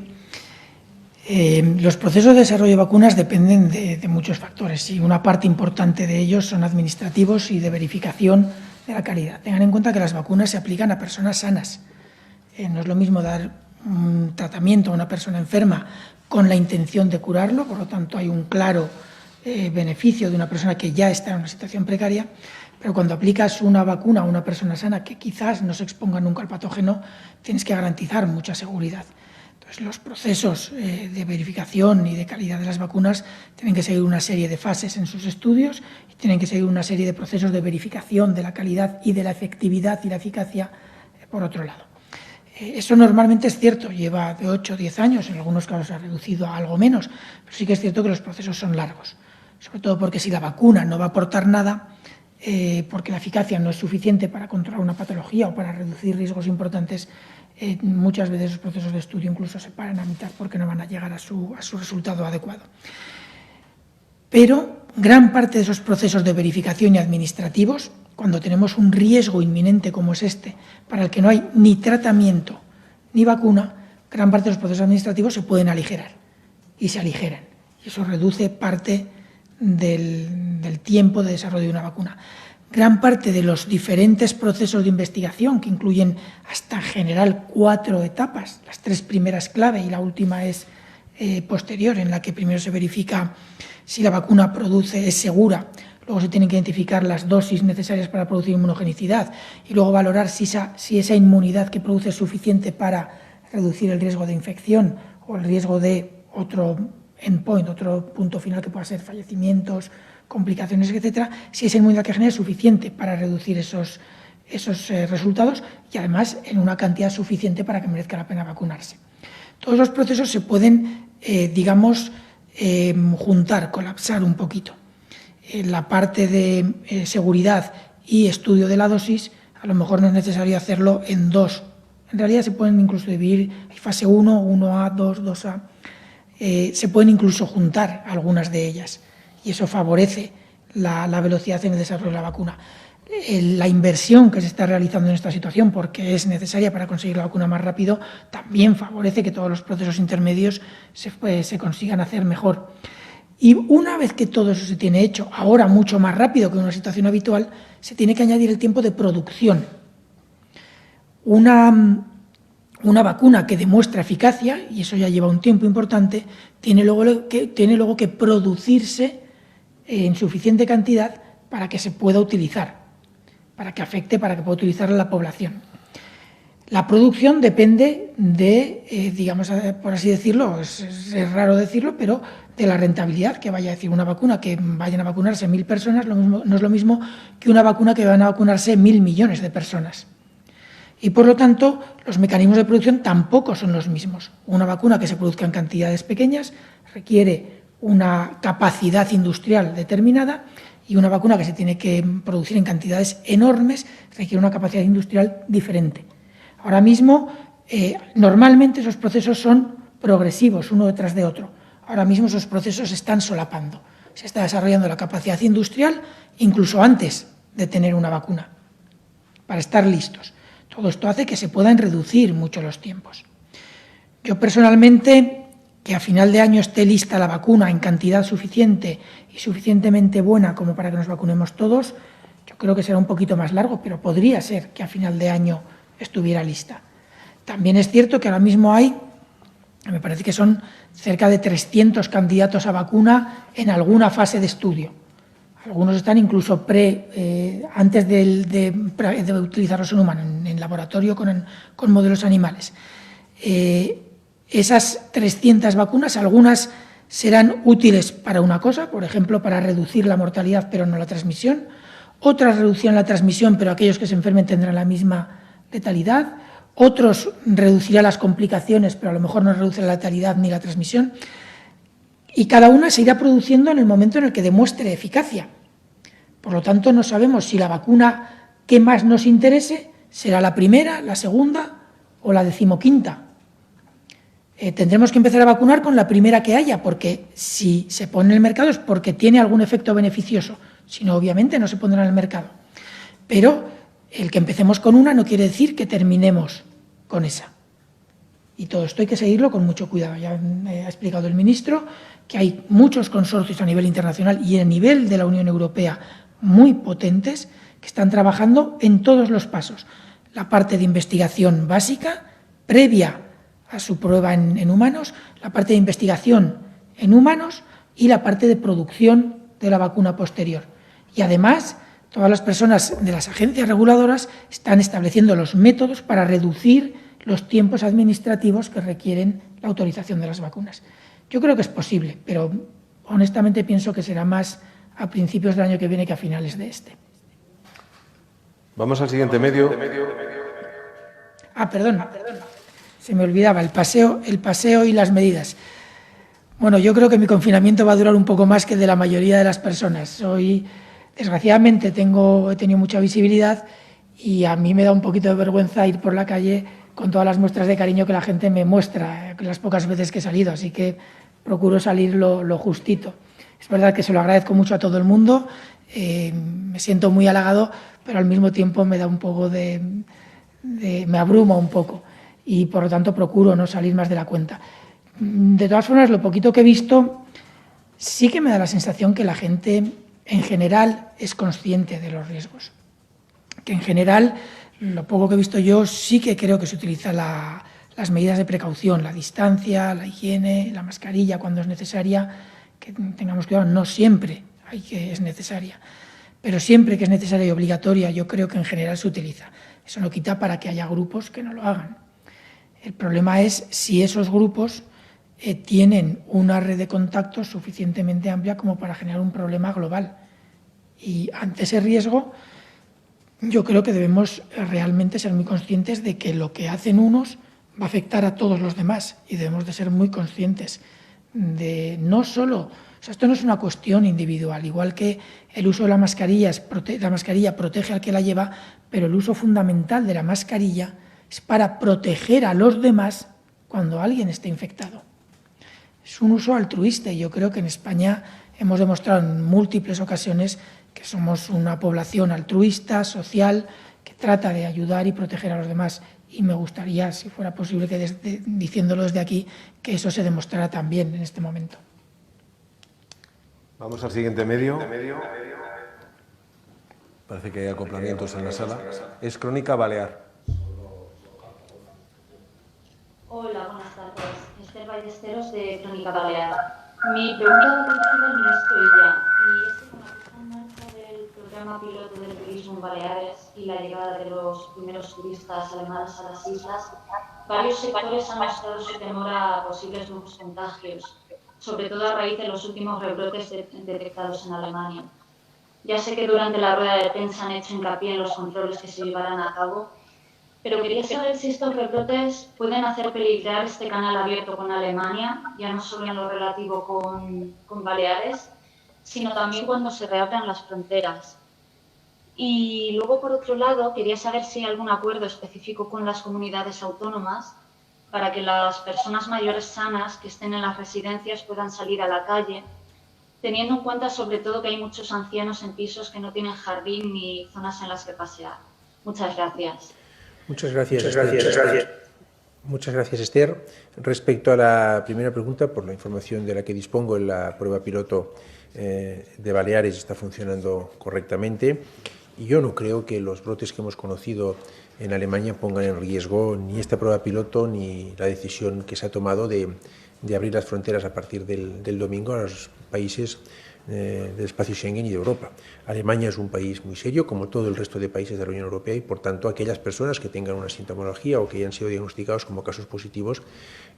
los procesos de desarrollo de vacunas dependen de muchos factores, y una parte importante de ellos son administrativos y de verificación de la calidad. Tengan en cuenta que las vacunas se aplican a personas sanas. No es lo mismo dar un tratamiento a una persona enferma con la intención de curarlo, por lo tanto hay un claro beneficio de una persona que ya está en una situación precaria, pero cuando aplicas una vacuna a una persona sana que quizás no se exponga nunca al patógeno, tienes que garantizar mucha seguridad. Entonces, los procesos de verificación y de calidad de las vacunas tienen que seguir una serie de fases en sus estudios y tienen que seguir una serie de procesos de verificación de la calidad y de la efectividad y la eficacia por otro lado. Eso normalmente es cierto, lleva de 8 o 10 años, en algunos casos se ha reducido a algo menos, pero sí que es cierto que los procesos son largos, sobre todo porque si la vacuna no va a aportar nada, porque la eficacia no es suficiente para controlar una patología o para reducir riesgos importantes, muchas veces los procesos de estudio incluso se paran a mitad porque no van a llegar a su resultado adecuado. Pero gran parte de esos procesos de verificación y administrativos, cuando tenemos un riesgo inminente como es este, para el que no hay ni tratamiento ni vacuna, gran parte de los procesos administrativos se pueden aligerar y se aligeran. Y eso reduce parte del tiempo de desarrollo de una vacuna. Gran parte de los diferentes procesos de investigación, que incluyen hasta en general 4 etapas, las 3 primeras clave y la última es posterior, en la que primero se verifica si la vacuna es segura, luego se tienen que identificar las dosis necesarias para producir inmunogenicidad y luego valorar si esa inmunidad que produce es suficiente para reducir el riesgo de infección o el riesgo de otro endpoint, otro punto final que pueda ser fallecimientos, complicaciones, etcétera, si esa inmunidad que genera es suficiente para reducir esos resultados y además en una cantidad suficiente para que merezca la pena vacunarse. Todos los procesos se pueden, juntar, colapsar un poquito. La parte de seguridad y estudio de la dosis, a lo mejor no es necesario hacerlo en 2. En realidad se pueden incluso dividir, hay fase 1, 1A, 2, 2A. Se pueden incluso juntar algunas de ellas y eso favorece la velocidad en el desarrollo de la vacuna. La inversión que se está realizando en esta situación, porque es necesaria para conseguir la vacuna más rápido, también favorece que todos los procesos intermedios se consigan hacer mejor. Y una vez que todo eso se tiene hecho, ahora mucho más rápido que en una situación habitual, se tiene que añadir el tiempo de producción. Una vacuna que demuestra eficacia, y eso ya lleva un tiempo importante, tiene luego que producirse en suficiente cantidad para que se pueda utilizar, para que afecte, para que pueda utilizar la población. La producción depende de, por así decirlo, es raro decirlo, pero de la rentabilidad que vaya a decir una vacuna, que vayan a vacunarse 1.000 personas, no es lo mismo que una vacuna que van a vacunarse 1.000 millones de personas. Y, por lo tanto, los mecanismos de producción tampoco son los mismos. Una vacuna que se produzca en cantidades pequeñas requiere una capacidad industrial determinada y una vacuna que se tiene que producir en cantidades enormes requiere una capacidad industrial diferente. Ahora mismo, normalmente esos procesos son progresivos, uno detrás de otro. Ahora mismo esos procesos se están solapando. Se está desarrollando la capacidad industrial incluso antes de tener una vacuna, para estar listos. Todo esto hace que se puedan reducir mucho los tiempos. Yo personalmente, que a final de año esté lista la vacuna en cantidad suficiente y suficientemente buena como para que nos vacunemos todos, yo creo que será un poquito más largo, pero podría ser que a final de año estuviera lista. También es cierto que ahora mismo hay, me parece que son cerca de 300 candidatos a vacuna en alguna fase de estudio. Algunos están incluso antes de utilizarlos en humanos, en laboratorio con modelos animales. Esas 300 vacunas, algunas serán útiles para una cosa, por ejemplo, para reducir la mortalidad pero no la transmisión. Otras reducirán la transmisión, pero aquellos que se enfermen tendrán la misma letalidad. Otros reducirán las complicaciones, pero a lo mejor no reduce la letalidad ni la transmisión. Y cada una se irá produciendo en el momento en el que demuestre eficacia. Por lo tanto, no sabemos si la vacuna que más nos interese será la primera, la segunda o la 15ª. Tendremos que empezar a vacunar con la primera que haya, porque si se pone en el mercado es porque tiene algún efecto beneficioso. Si no, obviamente no se pondrá en el mercado. Pero el que empecemos con una no quiere decir que terminemos con esa. Y todo esto hay que seguirlo con mucho cuidado. Ya ha explicado el ministro que hay muchos consorcios a nivel internacional y a nivel de la Unión Europea muy potentes que están trabajando en todos los pasos. La parte de investigación básica, previa a su prueba en humanos, la parte de investigación en humanos y la parte de producción de la vacuna posterior. Y además, todas las personas de las agencias reguladoras están estableciendo los métodos para reducir los tiempos administrativos que requieren la autorización de las vacunas. Yo creo que es posible, pero honestamente pienso que será más a principios del año que viene que a finales de este. Vamos al siguiente medio. Perdón. se me olvidaba, el paseo y las medidas. Bueno, yo creo que mi confinamiento va a durar un poco más que el de la mayoría de las personas. Desgraciadamente, he tenido mucha visibilidad y a mí me da un poquito de vergüenza ir por la calle con todas las muestras de cariño que la gente me muestra las pocas veces que he salido, así que procuro salir lo justito. Es verdad que se lo agradezco mucho a todo el mundo, me siento muy halagado, pero al mismo tiempo me da un poco me abruma un poco y por lo tanto procuro no salir más de la cuenta. De todas formas, lo poquito que he visto sí que me da la sensación que la gente en general es consciente de los riesgos. Que en general, lo poco que he visto yo, sí que creo que se utilizan las medidas de precaución, la distancia, la higiene, la mascarilla cuando es necesaria, que tengamos cuidado, no siempre es necesaria, pero siempre que es necesaria y obligatoria, yo creo que en general se utiliza. Eso no quita para que haya grupos que no lo hagan. El problema es si esos grupos tienen una red de contactos suficientemente amplia como para generar un problema global. Y ante ese riesgo, yo creo que debemos realmente ser muy conscientes de que lo que hacen unos va a afectar a todos los demás y debemos de ser muy conscientes de no solo, o sea, esto no es una cuestión individual, igual que el uso de la mascarilla protege al que la lleva, pero el uso fundamental de la mascarilla es para proteger a los demás cuando alguien esté infectado. Es un uso altruista y yo creo que en España hemos demostrado en múltiples ocasiones que somos una población altruista, social, que trata de ayudar y proteger a los demás. Y me gustaría, si fuera posible, que diciéndolo desde aquí, que eso se demostrara también en este momento. Vamos al siguiente medio. Parece que hay acoplamientos en la sala. Es Crónica Balear. Hola, buenas tardes. Esther Ballesteros, de Crónica Balear. Mi pregunta va dirigida al ministro Illa, y es que con la puesta en marcha del programa piloto del turismo en Baleares y la llegada de los primeros turistas alemanes a las islas, varios sectores han mostrado su temor a posibles nuevos contagios, sobre todo a raíz de los últimos rebrotes detectados en Alemania. Ya sé que durante la rueda de prensa han hecho hincapié en los controles que se llevarán a cabo, pero quería saber si estos rebrotes pueden hacer peligrar este canal abierto con Alemania, ya no solo en lo relativo con Baleares, sino también cuando se reabran las fronteras. Y luego, por otro lado, quería saber si hay algún acuerdo específico con las comunidades autónomas para que las personas mayores sanas que estén en las residencias puedan salir a la calle, teniendo en cuenta sobre todo que hay muchos ancianos en pisos que no tienen jardín ni zonas en las que pasear. Muchas gracias. Muchas gracias, Esther. Muchas gracias, Esther. Respecto a la primera pregunta, por la información de la que dispongo, en la prueba piloto de Baleares está funcionando correctamente y yo no creo que los brotes que hemos conocido en Alemania pongan en riesgo ni esta prueba piloto ni la decisión que se ha tomado de abrir las fronteras a partir del domingo a los países del espacio Schengen y de Europa. Alemania es un país muy serio, como todo el resto de países de la Unión Europea, y por tanto aquellas personas que tengan una sintomología o que hayan sido diagnosticados como casos positivos,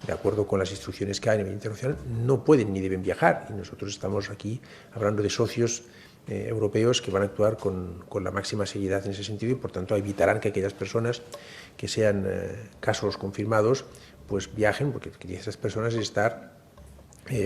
de acuerdo con las instrucciones que hay a nivel internacional, no pueden ni deben viajar. Y nosotros estamos aquí hablando de socios europeos que van a actuar con la máxima seriedad en ese sentido y por tanto evitarán que aquellas personas que sean casos confirmados pues viajen, porque esas personas estar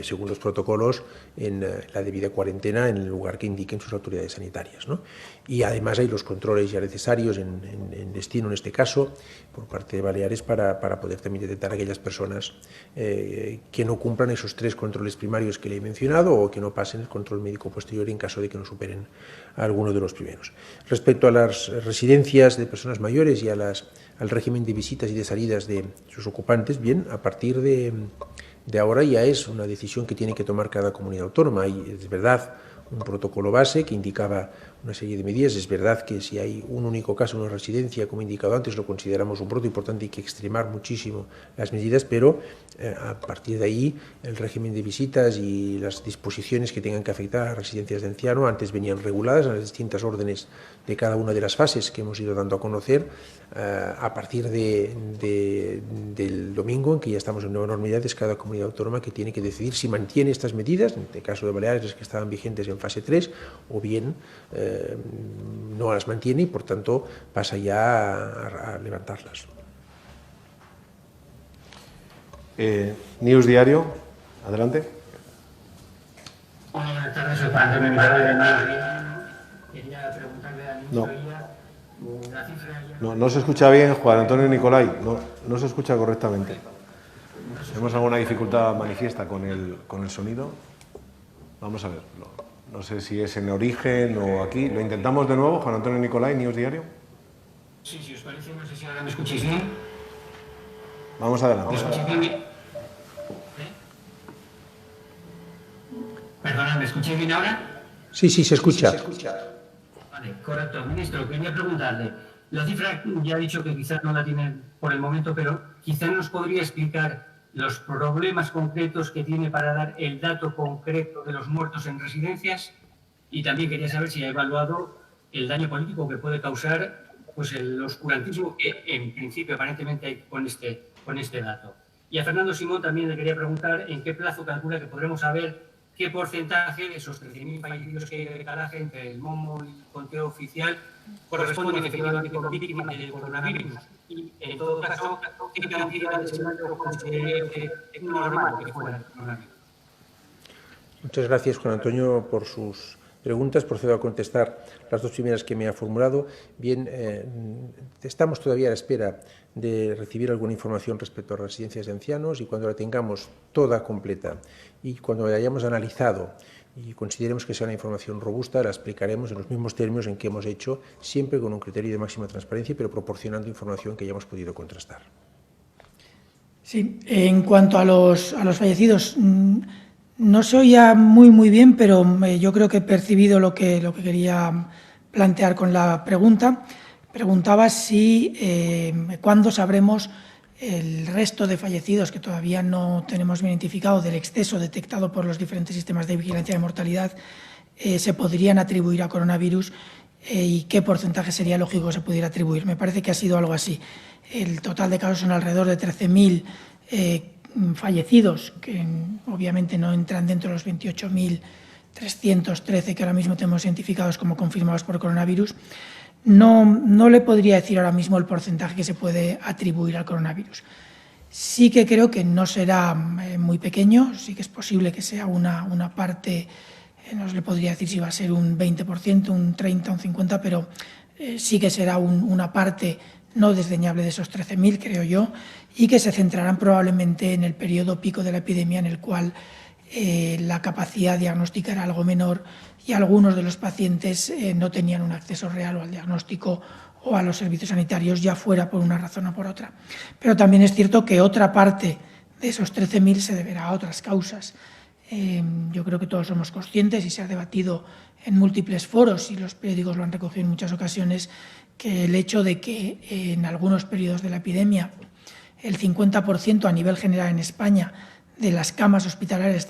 según los protocolos, en la debida cuarentena en el lugar que indiquen sus autoridades sanitarias, ¿no? Y además hay los controles ya necesarios en destino, en este caso, por parte de Baleares, para poder también detectar a aquellas personas que no cumplan esos 3 controles primarios que le he mencionado o que no pasen el control médico posterior en caso de que no superen alguno de los primeros. Respecto a las residencias de personas mayores y al régimen de visitas y de salidas de sus ocupantes, bien, a partir de ahora ya es una decisión que tiene que tomar cada comunidad autónoma. Hay, es verdad, un protocolo base que indicaba una serie de medidas. Es verdad que si hay un único caso en una residencia, como he indicado antes, lo consideramos un brote importante y hay que extremar muchísimo las medidas, pero a partir de ahí el régimen de visitas y las disposiciones que tengan que afectar a residencias de anciano antes venían reguladas en las distintas órdenes de cada una de las fases que hemos ido dando a conocer. A partir del domingo, en que ya estamos en nueva normalidad, es cada comunidad autónoma que tiene que decidir si mantiene estas medidas, en el caso de Baleares, las que estaban vigentes en fase 3, o bien no las mantiene y, por tanto, pasa ya a levantarlas. News Diario, adelante. Hola, buenas tardes, soy Juan Antonio Nicolai de News Diario. Quería preguntarle al ministro la cifra... No se escucha bien, Juan Antonio Nicolai, no se escucha correctamente. ¿Tenemos alguna dificultad manifiesta con el sonido? Vamos a ver, no sé si es en origen o aquí. ¿Lo intentamos de nuevo, Juan Antonio Nicolai, News Diario? Sí, si os parece, no sé si ahora me escucháis bien. Vamos adelante. ¿Me escucháis bien? Perdona, ¿me escucháis bien ahora? Sí, se escucha. Vale, correcto. Ministro, quería preguntarle, la cifra ya ha dicho que quizás no la tiene por el momento, pero quizás nos podría explicar los problemas concretos que tiene para dar el dato concreto de los muertos en residencias, y también quería saber si ha evaluado el daño político que puede causar pues el oscurantismo que en principio aparentemente hay con este dato. Y a Fernando Simón también le quería preguntar en qué plazo calcula que podremos saber qué porcentaje de esos 13.000 fallecidos que hay de decalaje entre el MOMO y el conteo oficial corresponden efectivamente con víctimas del coronavirus. Y en todo caso, ¿qué cantidad de escenario considere normal que fuera el coronavirus? Muchas gracias, Juan Antonio, por sus preguntas. Procedo a contestar las dos primeras que me ha formulado. Bien, estamos todavía a la espera de recibir alguna información respecto a residencias de ancianos, y cuando la tengamos toda completa y cuando la hayamos analizado y consideremos que sea una información robusta, la explicaremos en los mismos términos en que hemos hecho, siempre con un criterio de máxima transparencia, pero proporcionando información que hayamos podido contrastar. Sí, en cuanto a los fallecidos, no se oía muy bien, pero yo creo que he percibido lo que quería plantear con la pregunta. Preguntaba si cuándo sabremos el resto de fallecidos que todavía no tenemos bien identificado del exceso detectado por los diferentes sistemas de vigilancia de mortalidad se podrían atribuir a coronavirus y qué porcentaje sería lógico que se pudiera atribuir. Me parece que ha sido algo así. El total de casos son alrededor de 13.000 fallecidos, que obviamente no entran dentro de los 28.313 que ahora mismo tenemos identificados como confirmados por coronavirus. No le podría decir ahora mismo el porcentaje que se puede atribuir al coronavirus. Sí que creo que no será muy pequeño, sí que es posible que sea una parte, no le podría decir si va a ser un 20%, un 30%, un 50%, pero sí que será una parte no desdeñable de esos 13.000, creo yo, y que se centrarán probablemente en el periodo pico de la epidemia, en el cual la capacidad diagnóstica era algo menor y algunos de los pacientes no tenían un acceso real al diagnóstico o a los servicios sanitarios, ya fuera por una razón o por otra. Pero también es cierto que otra parte de esos 13.000 se deberá a otras causas. Yo creo que todos somos conscientes, y se ha debatido en múltiples foros y los periódicos lo han recogido en muchas ocasiones, que el hecho de que en algunos periodos de la epidemia el 50% a nivel general en España de las camas hospitalarias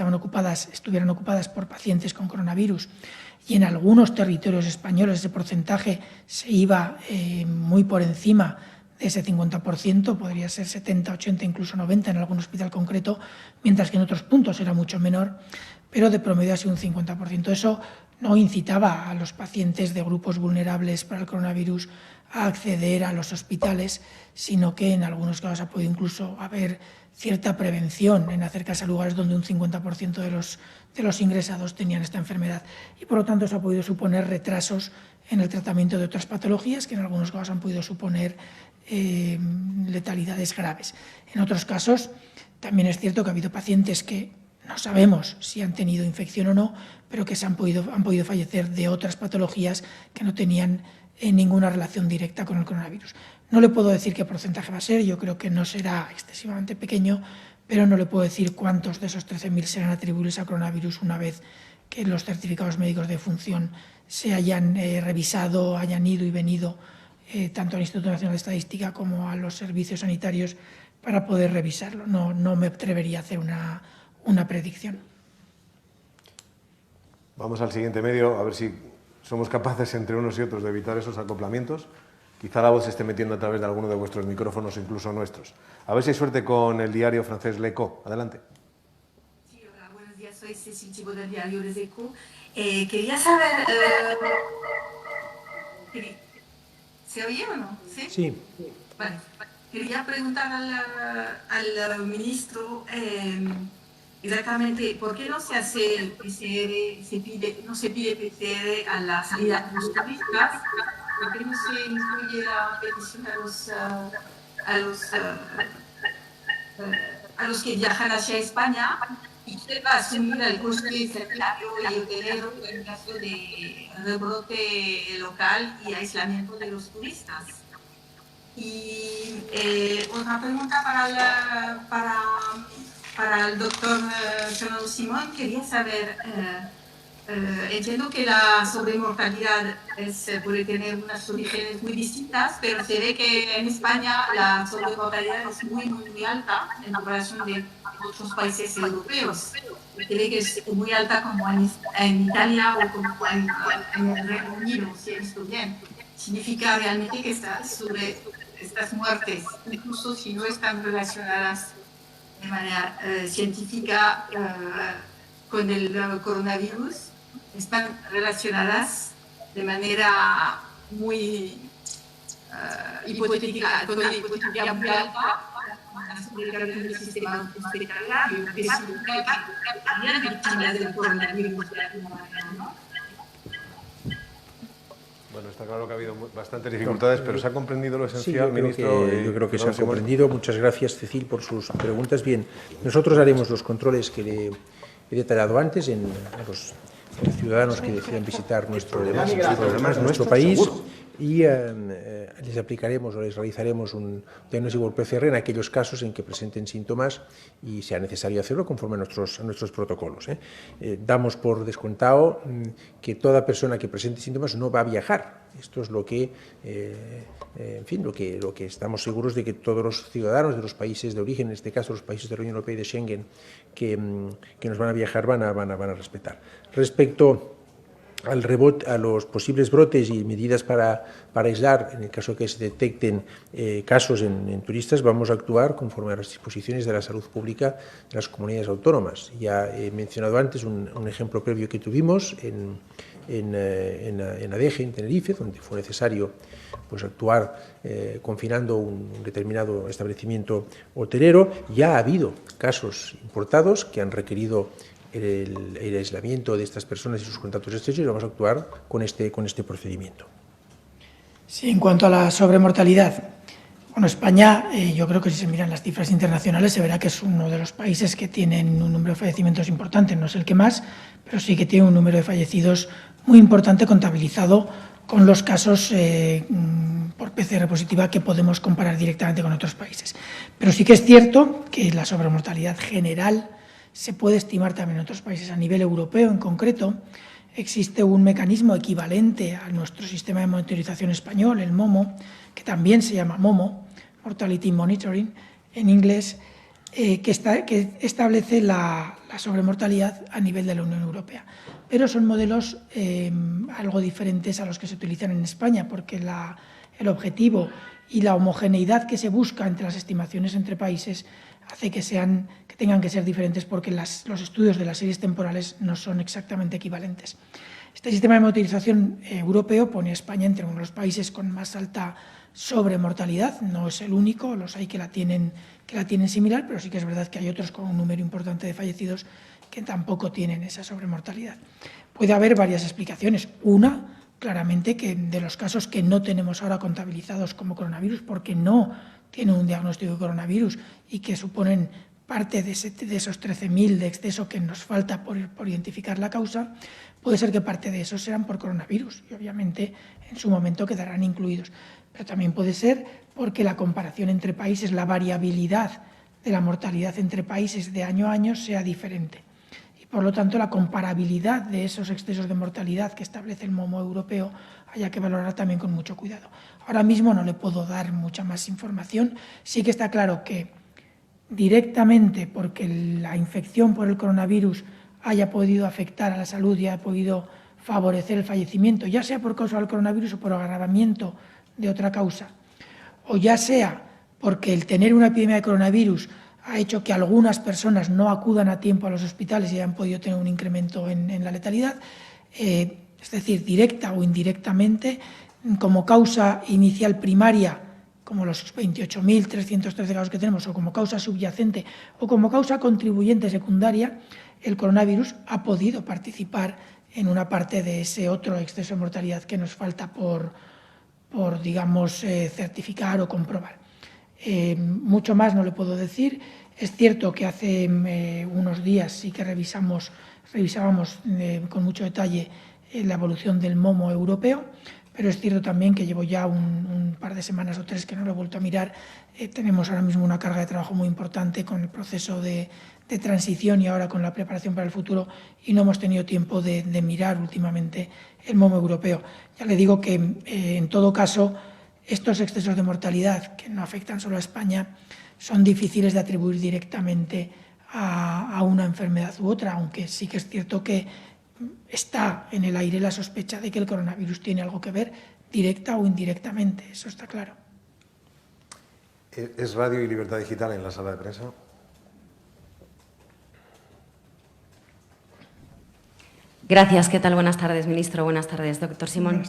estuvieran ocupadas por pacientes con coronavirus, y en algunos territorios españoles ese porcentaje se iba muy por encima de ese 50%, podría ser 70, 80, incluso 90 en algún hospital concreto, mientras que en otros puntos era mucho menor, pero de promedio ha sido un 50%. Eso no incitaba a los pacientes de grupos vulnerables para el coronavirus a acceder a los hospitales, sino que en algunos casos ha podido incluso haber cierta prevención en acercarse a lugares donde un 50% de los ingresados tenían esta enfermedad, y por lo tanto eso ha podido suponer retrasos en el tratamiento de otras patologías que en algunos casos han podido suponer letalidades graves. En otros casos también es cierto que ha habido pacientes que no sabemos si han tenido infección o no, pero que han podido fallecer de otras patologías que no tenían ninguna relación directa con el coronavirus. No le puedo decir qué porcentaje va a ser, yo creo que no será excesivamente pequeño, pero no le puedo decir cuántos de esos 13.000 serán atribuibles al coronavirus una vez que los certificados médicos de función se hayan revisado, hayan ido y venido tanto al Instituto Nacional de Estadística como a los servicios sanitarios para poder revisarlo. No me atrevería a hacer una predicción. Vamos al siguiente medio, a ver si somos capaces entre unos y otros de evitar esos acoplamientos. Quizá la voz se esté metiendo a través de alguno de vuestros micrófonos, incluso nuestros. A ver si hay suerte con el diario francés L'Echo. Adelante. Sí, hola, buenos días. Soy Cécile Chivo del diario L'Echo. Quería saber... ¿Se oye o no? Sí. Sí. Vale. quería preguntar al ministro exactamente por qué no se hace el PCR, no se pide PCR a la salida de los turistas, por qué no se incluye la petición a los que viajan hacia España y quién va a asumir el coste sanitario y hotelero en caso de rebrote local y aislamiento de los turistas. Y otra pregunta para el doctor Fernando Simón, quería saber, entiendo que la sobremortalidad puede tener unas orígenes muy distintas, pero se ve que en España la sobremortalidad es muy, muy, muy alta en comparación de otros países europeos. Se ve que es muy alta como en Italia o como en el Reino Unido, si he visto bien. Significa realmente que estas muertes, incluso si no están relacionadas de manera científica con el coronavirus, están relacionadas de manera muy hipotética, con una hipotética muy alta, la sobrecarga del sistema hospitalario, que significa que había víctimas del coronavirus de alguna manera, ¿no? Bueno, está claro que ha habido bastantes dificultades, pero ¿se ha comprendido lo esencial, sí, ministro? Yo creo que se ha comprendido. Muchas gracias, Cecil, por sus preguntas. Bien, nosotros haremos los controles que le he detallado antes en los ciudadanos que decidan visitar nuestro país y les aplicaremos o les realizaremos un diagnóstico por PCR en aquellos casos en que presenten síntomas y sea necesario hacerlo conforme a nuestros protocolos. Damos por descontado que toda persona que presente síntomas no va a viajar. Esto es lo que, lo que estamos seguros de que todos los ciudadanos de los países de origen, en este caso los países de la Unión Europea y de Schengen, que nos van a viajar van a respetar. Respecto a los posibles brotes y medidas para aislar, en el caso que se detecten casos en turistas, vamos a actuar conforme a las disposiciones de la salud pública de las comunidades autónomas. Ya he mencionado antes un ejemplo previo que tuvimos en Adeje, en Tenerife, donde fue necesario actuar confinando un determinado establecimiento hotelero. Ya ha habido casos importados que han requerido el aislamiento de estas personas y sus contactos estrechos, y vamos a actuar con este procedimiento. Sí, en cuanto a la sobremortalidad, bueno, España, yo creo que si se miran las cifras internacionales se verá que es uno de los países que tienen un número de fallecimientos importante, no es el que más, pero sí que tiene un número de fallecidos muy importante contabilizado con los casos por PCR positiva que podemos comparar directamente con otros países. Pero sí que es cierto que la sobremortalidad general se puede estimar también en otros países. A nivel europeo, en concreto, existe un mecanismo equivalente a nuestro sistema de monitorización español, el MOMO, que también se llama MOMO, Mortality Monitoring, en inglés, que establece la sobremortalidad a nivel de la Unión Europea. Pero son modelos algo diferentes a los que se utilizan en España, porque el objetivo y la homogeneidad que se busca entre las estimaciones entre países hace que tengan que ser diferentes, porque los estudios de las series temporales no son exactamente equivalentes. Este sistema de monitorización europeo pone a España entre uno de los países con más alta sobremortalidad. No es el único, los hay que la tienen similar, pero sí que es verdad que hay otros con un número importante de fallecidos que tampoco tienen esa sobremortalidad. Puede haber varias explicaciones. Una, claramente, que de los casos que no tenemos ahora contabilizados como coronavirus, porque no tienen un diagnóstico de coronavirus y que suponen parte de esos 13.000 de exceso que nos falta por identificar la causa, puede ser que parte de esos sean por coronavirus y obviamente en su momento quedarán incluidos. Pero también puede ser porque la comparación entre países, la variabilidad de la mortalidad entre países de año a año sea diferente. Y por lo tanto la comparabilidad de esos excesos de mortalidad que establece el MOMO europeo haya que valorar también con mucho cuidado. Ahora mismo no le puedo dar mucha más información. Sí que está claro que directamente porque la infección por el coronavirus haya podido afectar a la salud y haya podido favorecer el fallecimiento, ya sea por causa del coronavirus o por agravamiento de otra causa, o ya sea porque el tener una epidemia de coronavirus ha hecho que algunas personas no acudan a tiempo a los hospitales y hayan podido tener un incremento en la letalidad, es decir, directa o indirectamente, como causa inicial primaria como los 28.313 casos que tenemos, o como causa subyacente o como causa contribuyente secundaria, el coronavirus ha podido participar en una parte de ese otro exceso de mortalidad que nos falta por digamos, certificar o comprobar. Mucho más no le puedo decir. Es cierto que hace unos días sí que revisábamos con mucho detalle la evolución del momo europeo, pero es cierto también que llevo ya un par de semanas o 3 que no lo he vuelto a mirar. Tenemos ahora mismo una carga de trabajo muy importante con el proceso de transición y ahora con la preparación para el futuro, y no hemos tenido tiempo de mirar últimamente el momo europeo. Ya le digo que, en todo caso, estos excesos de mortalidad, que no afectan solo a España, son difíciles de atribuir directamente a una enfermedad u otra, aunque sí que es cierto que está en el aire la sospecha de que el coronavirus tiene algo que ver, directa o indirectamente, eso está claro. ¿Es Radio y Libertad Digital en la sala de prensa? Gracias. ¿Qué tal? Buenas tardes, ministro. Buenas tardes, doctor Simón.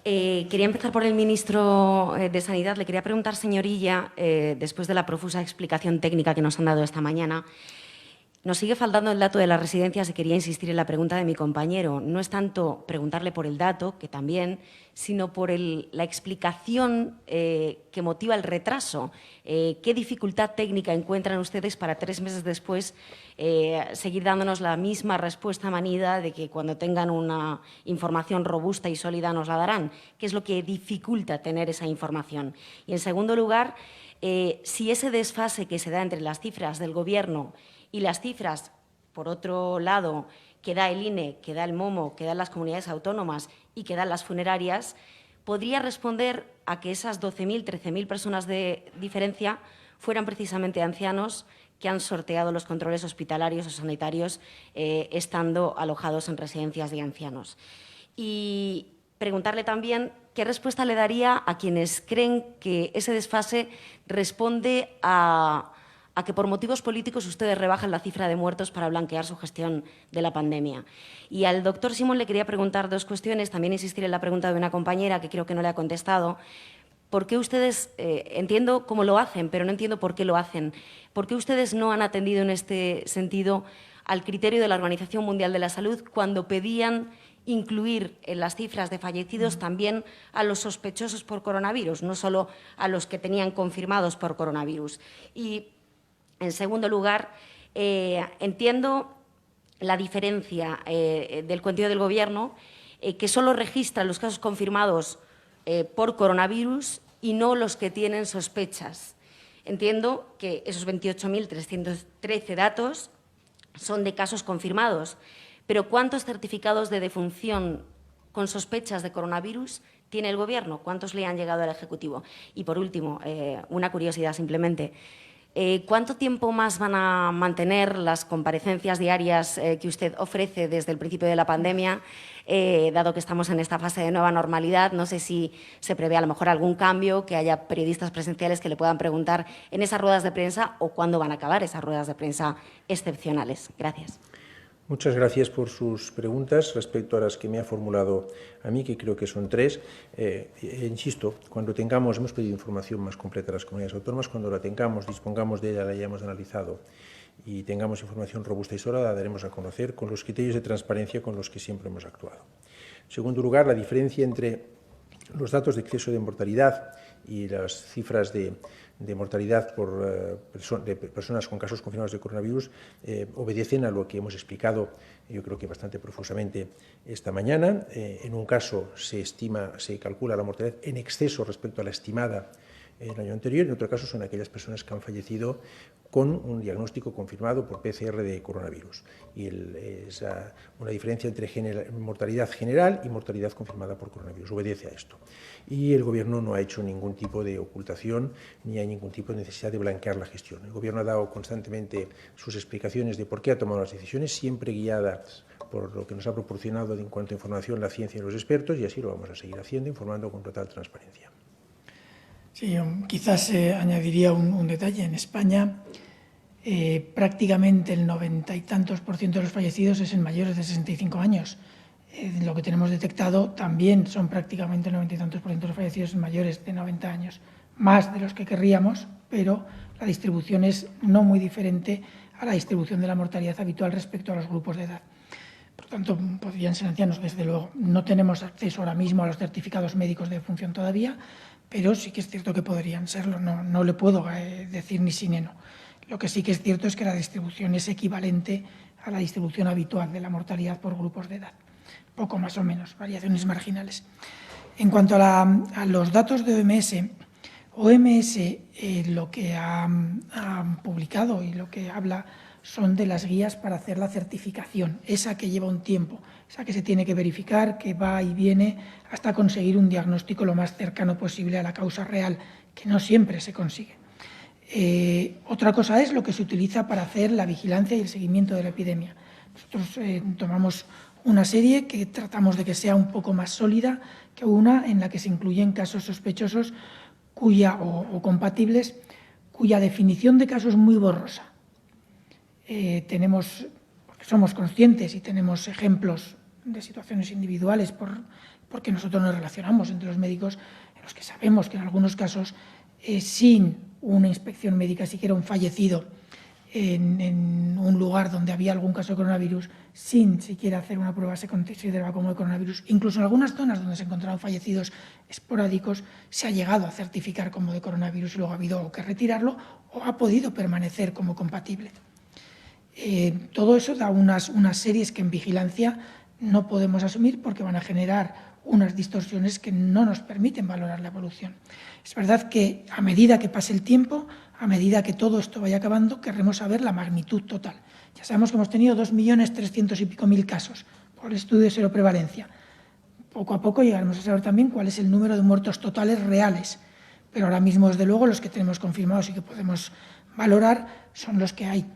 Quería empezar por el ministro de Sanidad. Le quería preguntar, señorilla, después de la profusa explicación técnica que nos han dado esta mañana, nos sigue faltando el dato de las residencias y quería insistir en la pregunta de mi compañero. No es tanto preguntarle por el dato, que también, sino por la explicación que motiva el retraso. ¿Qué dificultad técnica encuentran ustedes para 3 meses después seguir dándonos la misma respuesta manida de que cuando tengan una información robusta y sólida nos la darán? ¿Qué es lo que dificulta tener esa información? Y, en segundo lugar, si ese desfase que se da entre las cifras del Gobierno y las cifras, por otro lado, que da el INE, que da el MOMO, que dan las comunidades autónomas y que dan las funerarias, podría responder a que esas 12.000, 13.000 personas de diferencia fueran precisamente ancianos que han sorteado los controles hospitalarios o sanitarios estando alojados en residencias de ancianos. Y preguntarle también qué respuesta le daría a quienes creen que ese desfase responde a que por motivos políticos ustedes rebajan la cifra de muertos para blanquear su gestión de la pandemia. Y al doctor Simón le quería preguntar 2 cuestiones, también insistir en la pregunta de una compañera que creo que no le ha contestado. ¿Por qué ustedes, entiendo cómo lo hacen, pero no entiendo por qué lo hacen? ¿Por qué ustedes no han atendido en este sentido al criterio de la Organización Mundial de la Salud cuando pedían incluir en las cifras de fallecidos también a los sospechosos por coronavirus, no solo a los que tenían confirmados por coronavirus? Y, en segundo lugar, entiendo la diferencia del cuenteo del Gobierno, que solo registra los casos confirmados por coronavirus y no los que tienen sospechas. Entiendo que esos 28.313 datos son de casos confirmados, pero ¿cuántos certificados de defunción con sospechas de coronavirus tiene el Gobierno? ¿Cuántos le han llegado al Ejecutivo? Y, por último, una curiosidad simplemente. ¿Cuánto tiempo más van a mantener las comparecencias diarias que usted ofrece desde el principio de la pandemia, dado que estamos en esta fase de nueva normalidad? No sé si se prevé a lo mejor algún cambio, que haya periodistas presenciales que le puedan preguntar en esas ruedas de prensa, o cuándo van a acabar esas ruedas de prensa excepcionales. Gracias. Muchas gracias por sus preguntas respecto a las que me ha formulado a mí, que creo que son 3. Insisto, cuando tengamos, hemos pedido información más completa a las comunidades autónomas, cuando la tengamos, dispongamos de ella, la hayamos analizado y tengamos información robusta y sólida, la daremos a conocer con los criterios de transparencia con los que siempre hemos actuado. En segundo lugar, la diferencia entre los datos de exceso de mortalidad y las cifras de mortalidad de personas con casos confirmados de coronavirus obedecen a lo que hemos explicado, yo creo que bastante profusamente esta mañana. En un caso se calcula la mortalidad en exceso respecto a la estimada el año anterior, en otro caso son aquellas personas que han fallecido con un diagnóstico confirmado por PCR de coronavirus. Y es una diferencia entre mortalidad general y mortalidad confirmada por coronavirus. Obedece a esto. Y el Gobierno no ha hecho ningún tipo de ocultación ni hay ningún tipo de necesidad de blanquear la gestión. El Gobierno ha dado constantemente sus explicaciones de por qué ha tomado las decisiones, siempre guiadas por lo que nos ha proporcionado en cuanto a información la ciencia y los expertos, y así lo vamos a seguir haciendo, informando con total transparencia. Sí, yo quizás añadiría un detalle. En España prácticamente el 90 y tantos % de los fallecidos es en mayores de 65 años. Lo que tenemos detectado también son prácticamente el 90 y tantos % de los fallecidos en mayores de 90 años. más de los que querríamos, pero la distribución es no muy diferente a la distribución de la mortalidad habitual respecto a los grupos de edad. Por tanto, podrían ser ancianos, desde luego. No tenemos acceso ahora mismo a los certificados médicos de defunción todavía, pero sí que es cierto que podrían serlo. No le puedo decir ni sí ni no. Lo que sí que es cierto es que la distribución es equivalente a la distribución habitual de la mortalidad por grupos de edad. Poco más o menos, variaciones marginales. En cuanto a los datos de OMS lo que ha publicado y lo que habla son de las guías para hacer la certificación, esa que lleva un tiempo, esa que se tiene que verificar, que va y viene hasta conseguir un diagnóstico lo más cercano posible a la causa real, que no siempre se consigue. Otra cosa es lo que se utiliza para hacer la vigilancia y el seguimiento de la epidemia. Nosotros tomamos una serie que tratamos de que sea un poco más sólida que una en la que se incluyen casos sospechosos o compatibles, cuya definición de caso es muy borrosa. Porque somos conscientes y tenemos ejemplos de situaciones individuales porque nosotros nos relacionamos entre los médicos en los que sabemos que en algunos casos sin una inspección médica, siquiera un fallecido en un lugar donde había algún caso de coronavirus, sin siquiera hacer una prueba se consideraba como de coronavirus. Incluso en algunas zonas donde se encontraban fallecidos esporádicos se ha llegado a certificar como de coronavirus y luego ha habido que retirarlo o ha podido permanecer como compatible. Todo eso da unas series que en vigilancia no podemos asumir porque van a generar unas distorsiones que no nos permiten valorar la evolución. Es verdad que a medida que pase el tiempo, a medida que todo esto vaya acabando, querremos saber la magnitud total. Ya sabemos que hemos tenido 2.300.000 y pico casos por el estudio de seroprevalencia. Poco a poco llegaremos a saber también cuál es el número de muertos totales reales, pero ahora mismo, desde luego, los que tenemos confirmados y que podemos valorar son los que hay.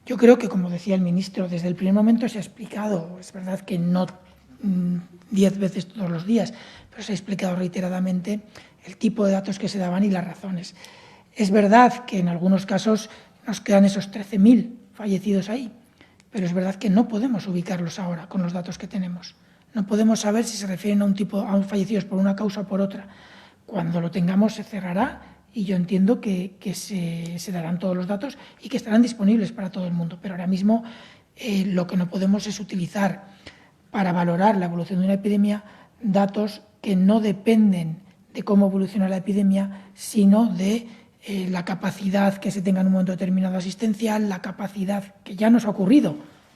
Yo creo que, como decía el ministro, desde el primer momento se ha explicado, es verdad que no 10 veces todos los días, pero se ha explicado reiteradamente el tipo de datos que se daban y las razones. Es verdad que en algunos casos nos quedan esos 13.000 fallecidos ahí, pero es verdad que no podemos ubicarlos ahora con los datos que tenemos. No podemos saber si se refieren a un fallecidos por una causa o por otra. Cuando lo tengamos se cerrará y yo entiendo que se darán todos los datos y que estarán disponibles para todo el mundo. Pero ahora mismo lo que no podemos es utilizar para valorar la evolución de una epidemia datos que no dependen de cómo evoluciona la epidemia, sino de la capacidad que se tenga en un momento determinado asistencial, la capacidad que ya nos ha ocurrido,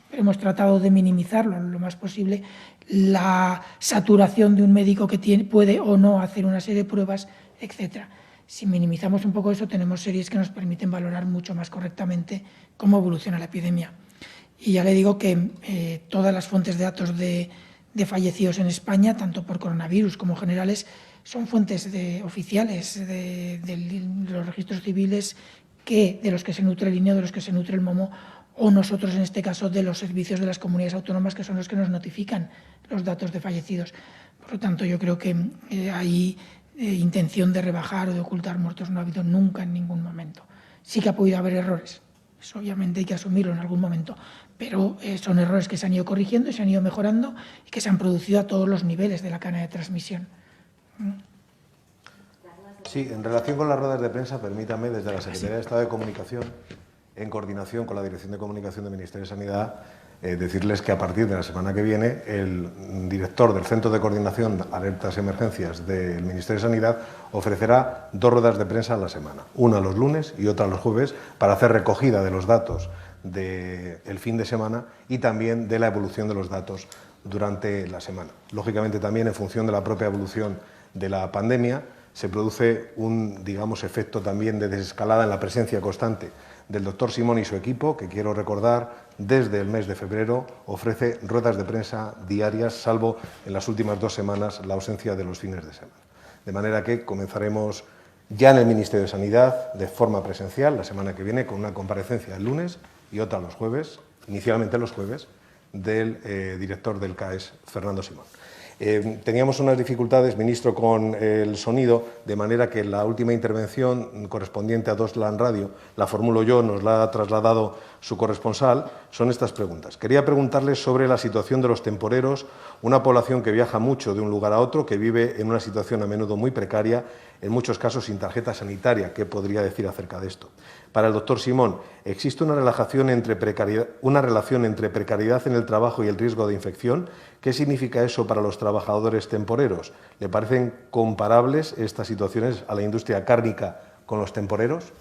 pero hemos tratado de minimizarlo lo más posible, la saturación de un médico que puede o no hacer una serie de pruebas, etcétera. Si minimizamos un poco eso, tenemos series que nos permiten valorar mucho más correctamente cómo evoluciona la epidemia. Y ya le digo que todas las fuentes de datos de fallecidos en España, tanto por coronavirus como generales, son fuentes oficiales de los registros civiles de los que se nutre el INE o de los que se nutre el MOMO, o nosotros, en este caso, de los servicios de las comunidades autónomas, que son los que nos notifican los datos de fallecidos. Por lo tanto, yo creo que hay intención de rebajar o de ocultar muertos no ha habido nunca en ningún momento. Sí que ha podido haber errores, eso obviamente hay que asumirlo en algún momento, pero son errores que se han ido corrigiendo y se han ido mejorando y que se han producido a todos los niveles de la cadena de transmisión. Sí, en relación con las ruedas de prensa, permítame, desde la Secretaría de Estado de Comunicación, en coordinación con la Dirección de Comunicación del Ministerio de Sanidad, decirles que a partir de la semana que viene el director del Centro de Coordinación de Alertas y Emergencias del Ministerio de Sanidad ofrecerá 2 ruedas de prensa a la semana, una los lunes y otra los jueves, para hacer recogida de los datos del fin de semana y también de la evolución de los datos durante la semana. Lógicamente también en función de la propia evolución de la pandemia se produce un, digamos, efecto también de desescalada en la presencia constante del doctor Simón y su equipo, que quiero recordar, desde el mes de febrero ofrece ruedas de prensa diarias, salvo en las últimas 2 semanas la ausencia de los fines de semana. De manera que comenzaremos ya en el Ministerio de Sanidad de forma presencial la semana que viene con una comparecencia el lunes y otra los jueves, inicialmente los jueves, del director del CAES, Fernando Simón. Teníamos unas dificultades, ministro, con el sonido, de manera que la última intervención correspondiente a 2LAN Radio la formulo yo, nos la ha trasladado su corresponsal, son estas preguntas. Quería preguntarle sobre la situación de los temporeros, una población que viaja mucho de un lugar a otro, que vive en una situación a menudo muy precaria, en muchos casos sin tarjeta sanitaria. ¿Qué podría decir acerca de esto? Para el doctor Simón, ¿existe una relación entre precariedad en el trabajo y el riesgo de infección? ¿Qué significa eso para los trabajadores temporeros? ¿Le parecen comparables estas situaciones a la industria cárnica con los temporeros?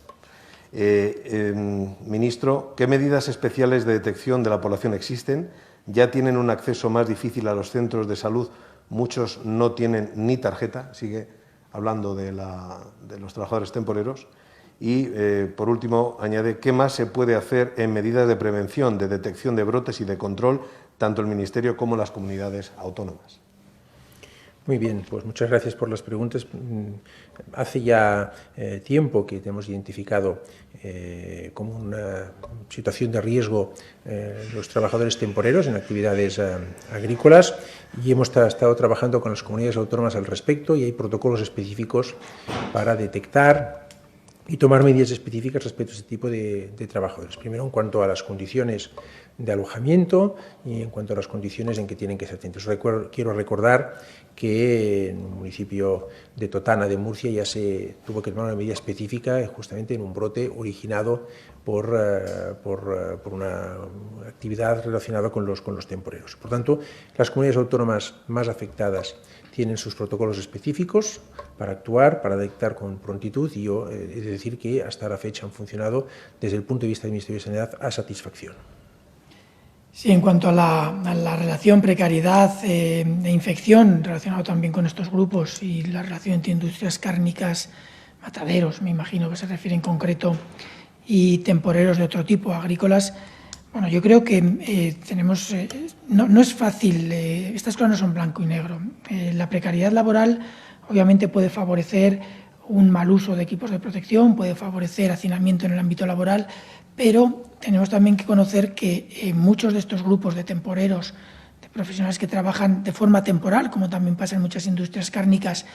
Ministro, ¿qué medidas especiales de detección de la población existen? ¿Ya tienen un acceso más difícil a los centros de salud? Muchos no tienen ni tarjeta, sigue hablando de los trabajadores temporeros. Y, por último, añade, ¿qué más se puede hacer en medidas de prevención, de detección de brotes y de control, tanto el Ministerio como las comunidades autónomas? Muy bien, pues muchas gracias por las preguntas. Hace ya tiempo que tenemos identificado como una situación de riesgo los trabajadores temporeros en actividades agrícolas y hemos estado trabajando con las comunidades autónomas al respecto y hay protocolos específicos para detectar y tomar medidas específicas respecto a este tipo de trabajadores. Primero, en cuanto a las condiciones de alojamiento y en cuanto a las condiciones en que tienen que ser atentos. Quiero recordar que en un municipio de Totana, de Murcia, ya se tuvo que tomar una medida específica justamente en un brote originado por una actividad relacionada con los temporeros. Por tanto, las comunidades autónomas más afectadas tienen sus protocolos específicos para actuar, para detectar con prontitud y yo he de decir que hasta la fecha han funcionado desde el punto de vista del Ministerio de Sanidad a satisfacción. Sí, en cuanto a la relación precariedad e infección, relacionado también con estos grupos y la relación entre industrias cárnicas, mataderos, me imagino que se refiere en concreto, y temporeros de otro tipo, agrícolas, bueno, yo creo que tenemos, no es fácil, estas cosas no son blanco y negro. La precariedad laboral obviamente puede favorecer un mal uso de equipos de protección, puede favorecer hacinamiento en el ámbito laboral, pero tenemos también que conocer que muchos de estos grupos de temporeros, de profesionales que trabajan de forma temporal, como también pasa en muchas industrias cárnicas,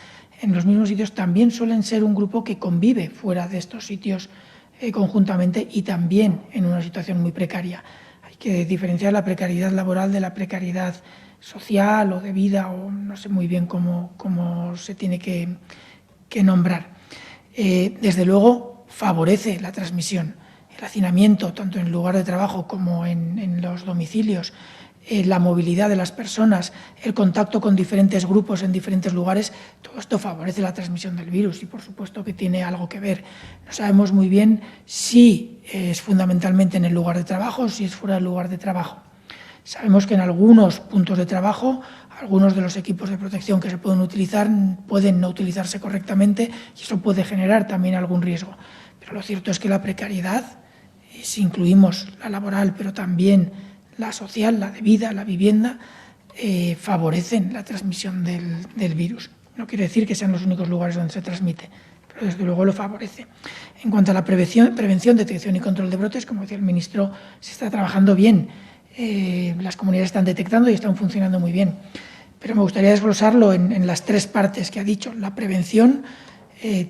en los mismos sitios, también suelen ser un grupo que convive fuera de estos sitios conjuntamente y también en una situación muy precaria. Hay que diferenciar la precariedad laboral de la precariedad social o de vida, o no sé muy bien cómo se tiene que nombrar. Desde luego, favorece la transmisión, el hacinamiento, tanto en el lugar de trabajo como en los domicilios, la movilidad de las personas, el contacto con diferentes grupos en diferentes lugares, todo esto favorece la transmisión del virus y, por supuesto, que tiene algo que ver. No sabemos muy bien si es fundamentalmente en el lugar de trabajo o si es fuera del lugar de trabajo. Sabemos que en algunos puntos de trabajo, algunos de los equipos de protección que se pueden utilizar pueden no utilizarse correctamente y eso puede generar también algún riesgo. Pero lo cierto es que la precariedad, si incluimos la laboral, pero también la social, la de vida, la vivienda, favorecen la transmisión del virus. No quiere decir que sean los únicos lugares donde se transmite, pero desde luego lo favorece. En cuanto a la prevención, detección y control de brotes, como decía el ministro, se está trabajando bien. Las comunidades están detectando y están funcionando muy bien. Pero me gustaría desglosarlo en las tres partes que ha dicho. La prevención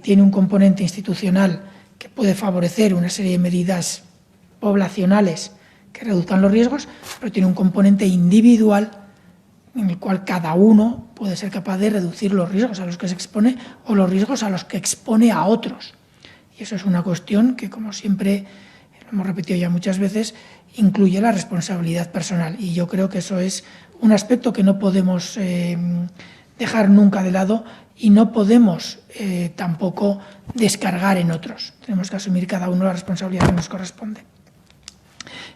tiene un componente institucional que puede favorecer una serie de medidas poblacionales que reduzcan los riesgos, pero tiene un componente individual en el cual cada uno puede ser capaz de reducir los riesgos a los que se expone o los riesgos a los que expone a otros. Y eso es una cuestión que, como siempre, lo hemos repetido ya muchas veces, incluye la responsabilidad personal. Y yo creo que eso es un aspecto que no podemos dejar nunca de lado y no podemos tampoco descargar en otros. Tenemos que asumir cada uno la responsabilidad que nos corresponde.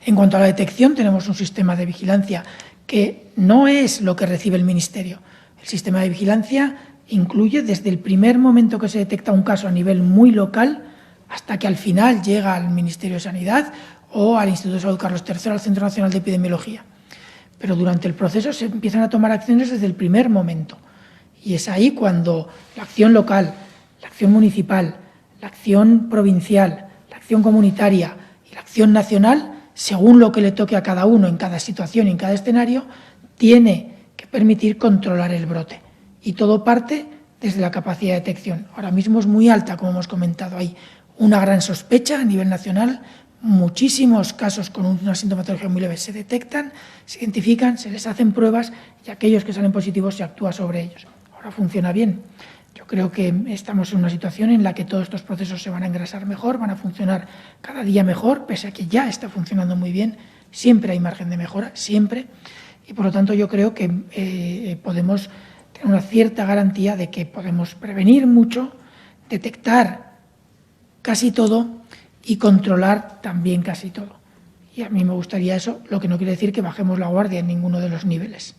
En cuanto a la detección, tenemos un sistema de vigilancia que no es lo que recibe el Ministerio. El sistema de vigilancia incluye desde el primer momento que se detecta un caso a nivel muy local hasta que al final llega al Ministerio de Sanidad o al Instituto de Salud Carlos III, al Centro Nacional de Epidemiología. Pero durante el proceso se empiezan a tomar acciones desde el primer momento. Y es ahí cuando la acción local, la acción municipal, la acción provincial, la acción comunitaria y la acción nacional, según lo que le toque a cada uno en cada situación y en cada escenario, tiene que permitir controlar el brote. Y todo parte desde la capacidad de detección. Ahora mismo es muy alta, como hemos comentado. Hay una gran sospecha a nivel nacional, muchísimos casos con una sintomatología muy leve se detectan, se identifican, se les hacen pruebas y aquellos que salen positivos se actúa sobre ellos. Ahora funciona bien. Yo creo que estamos en una situación en la que todos estos procesos se van a engrasar mejor, van a funcionar cada día mejor, pese a que ya está funcionando muy bien. Siempre hay margen de mejora, siempre. Y, por lo tanto, yo creo que podemos tener una cierta garantía de que podemos prevenir mucho, detectar casi todo y controlar también casi todo. Y a mí me gustaría eso, lo que no quiere decir que bajemos la guardia en ninguno de los niveles.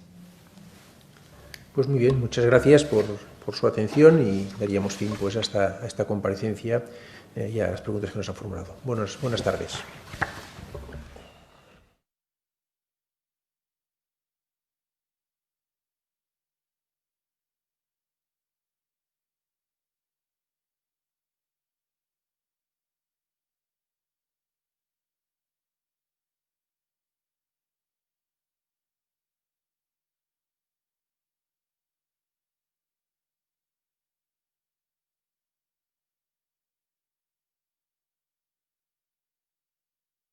Pues muy bien, muchas gracias por su atención y daríamos fin pues, a esta comparecencia y a las preguntas que nos han formulado. Buenas tardes.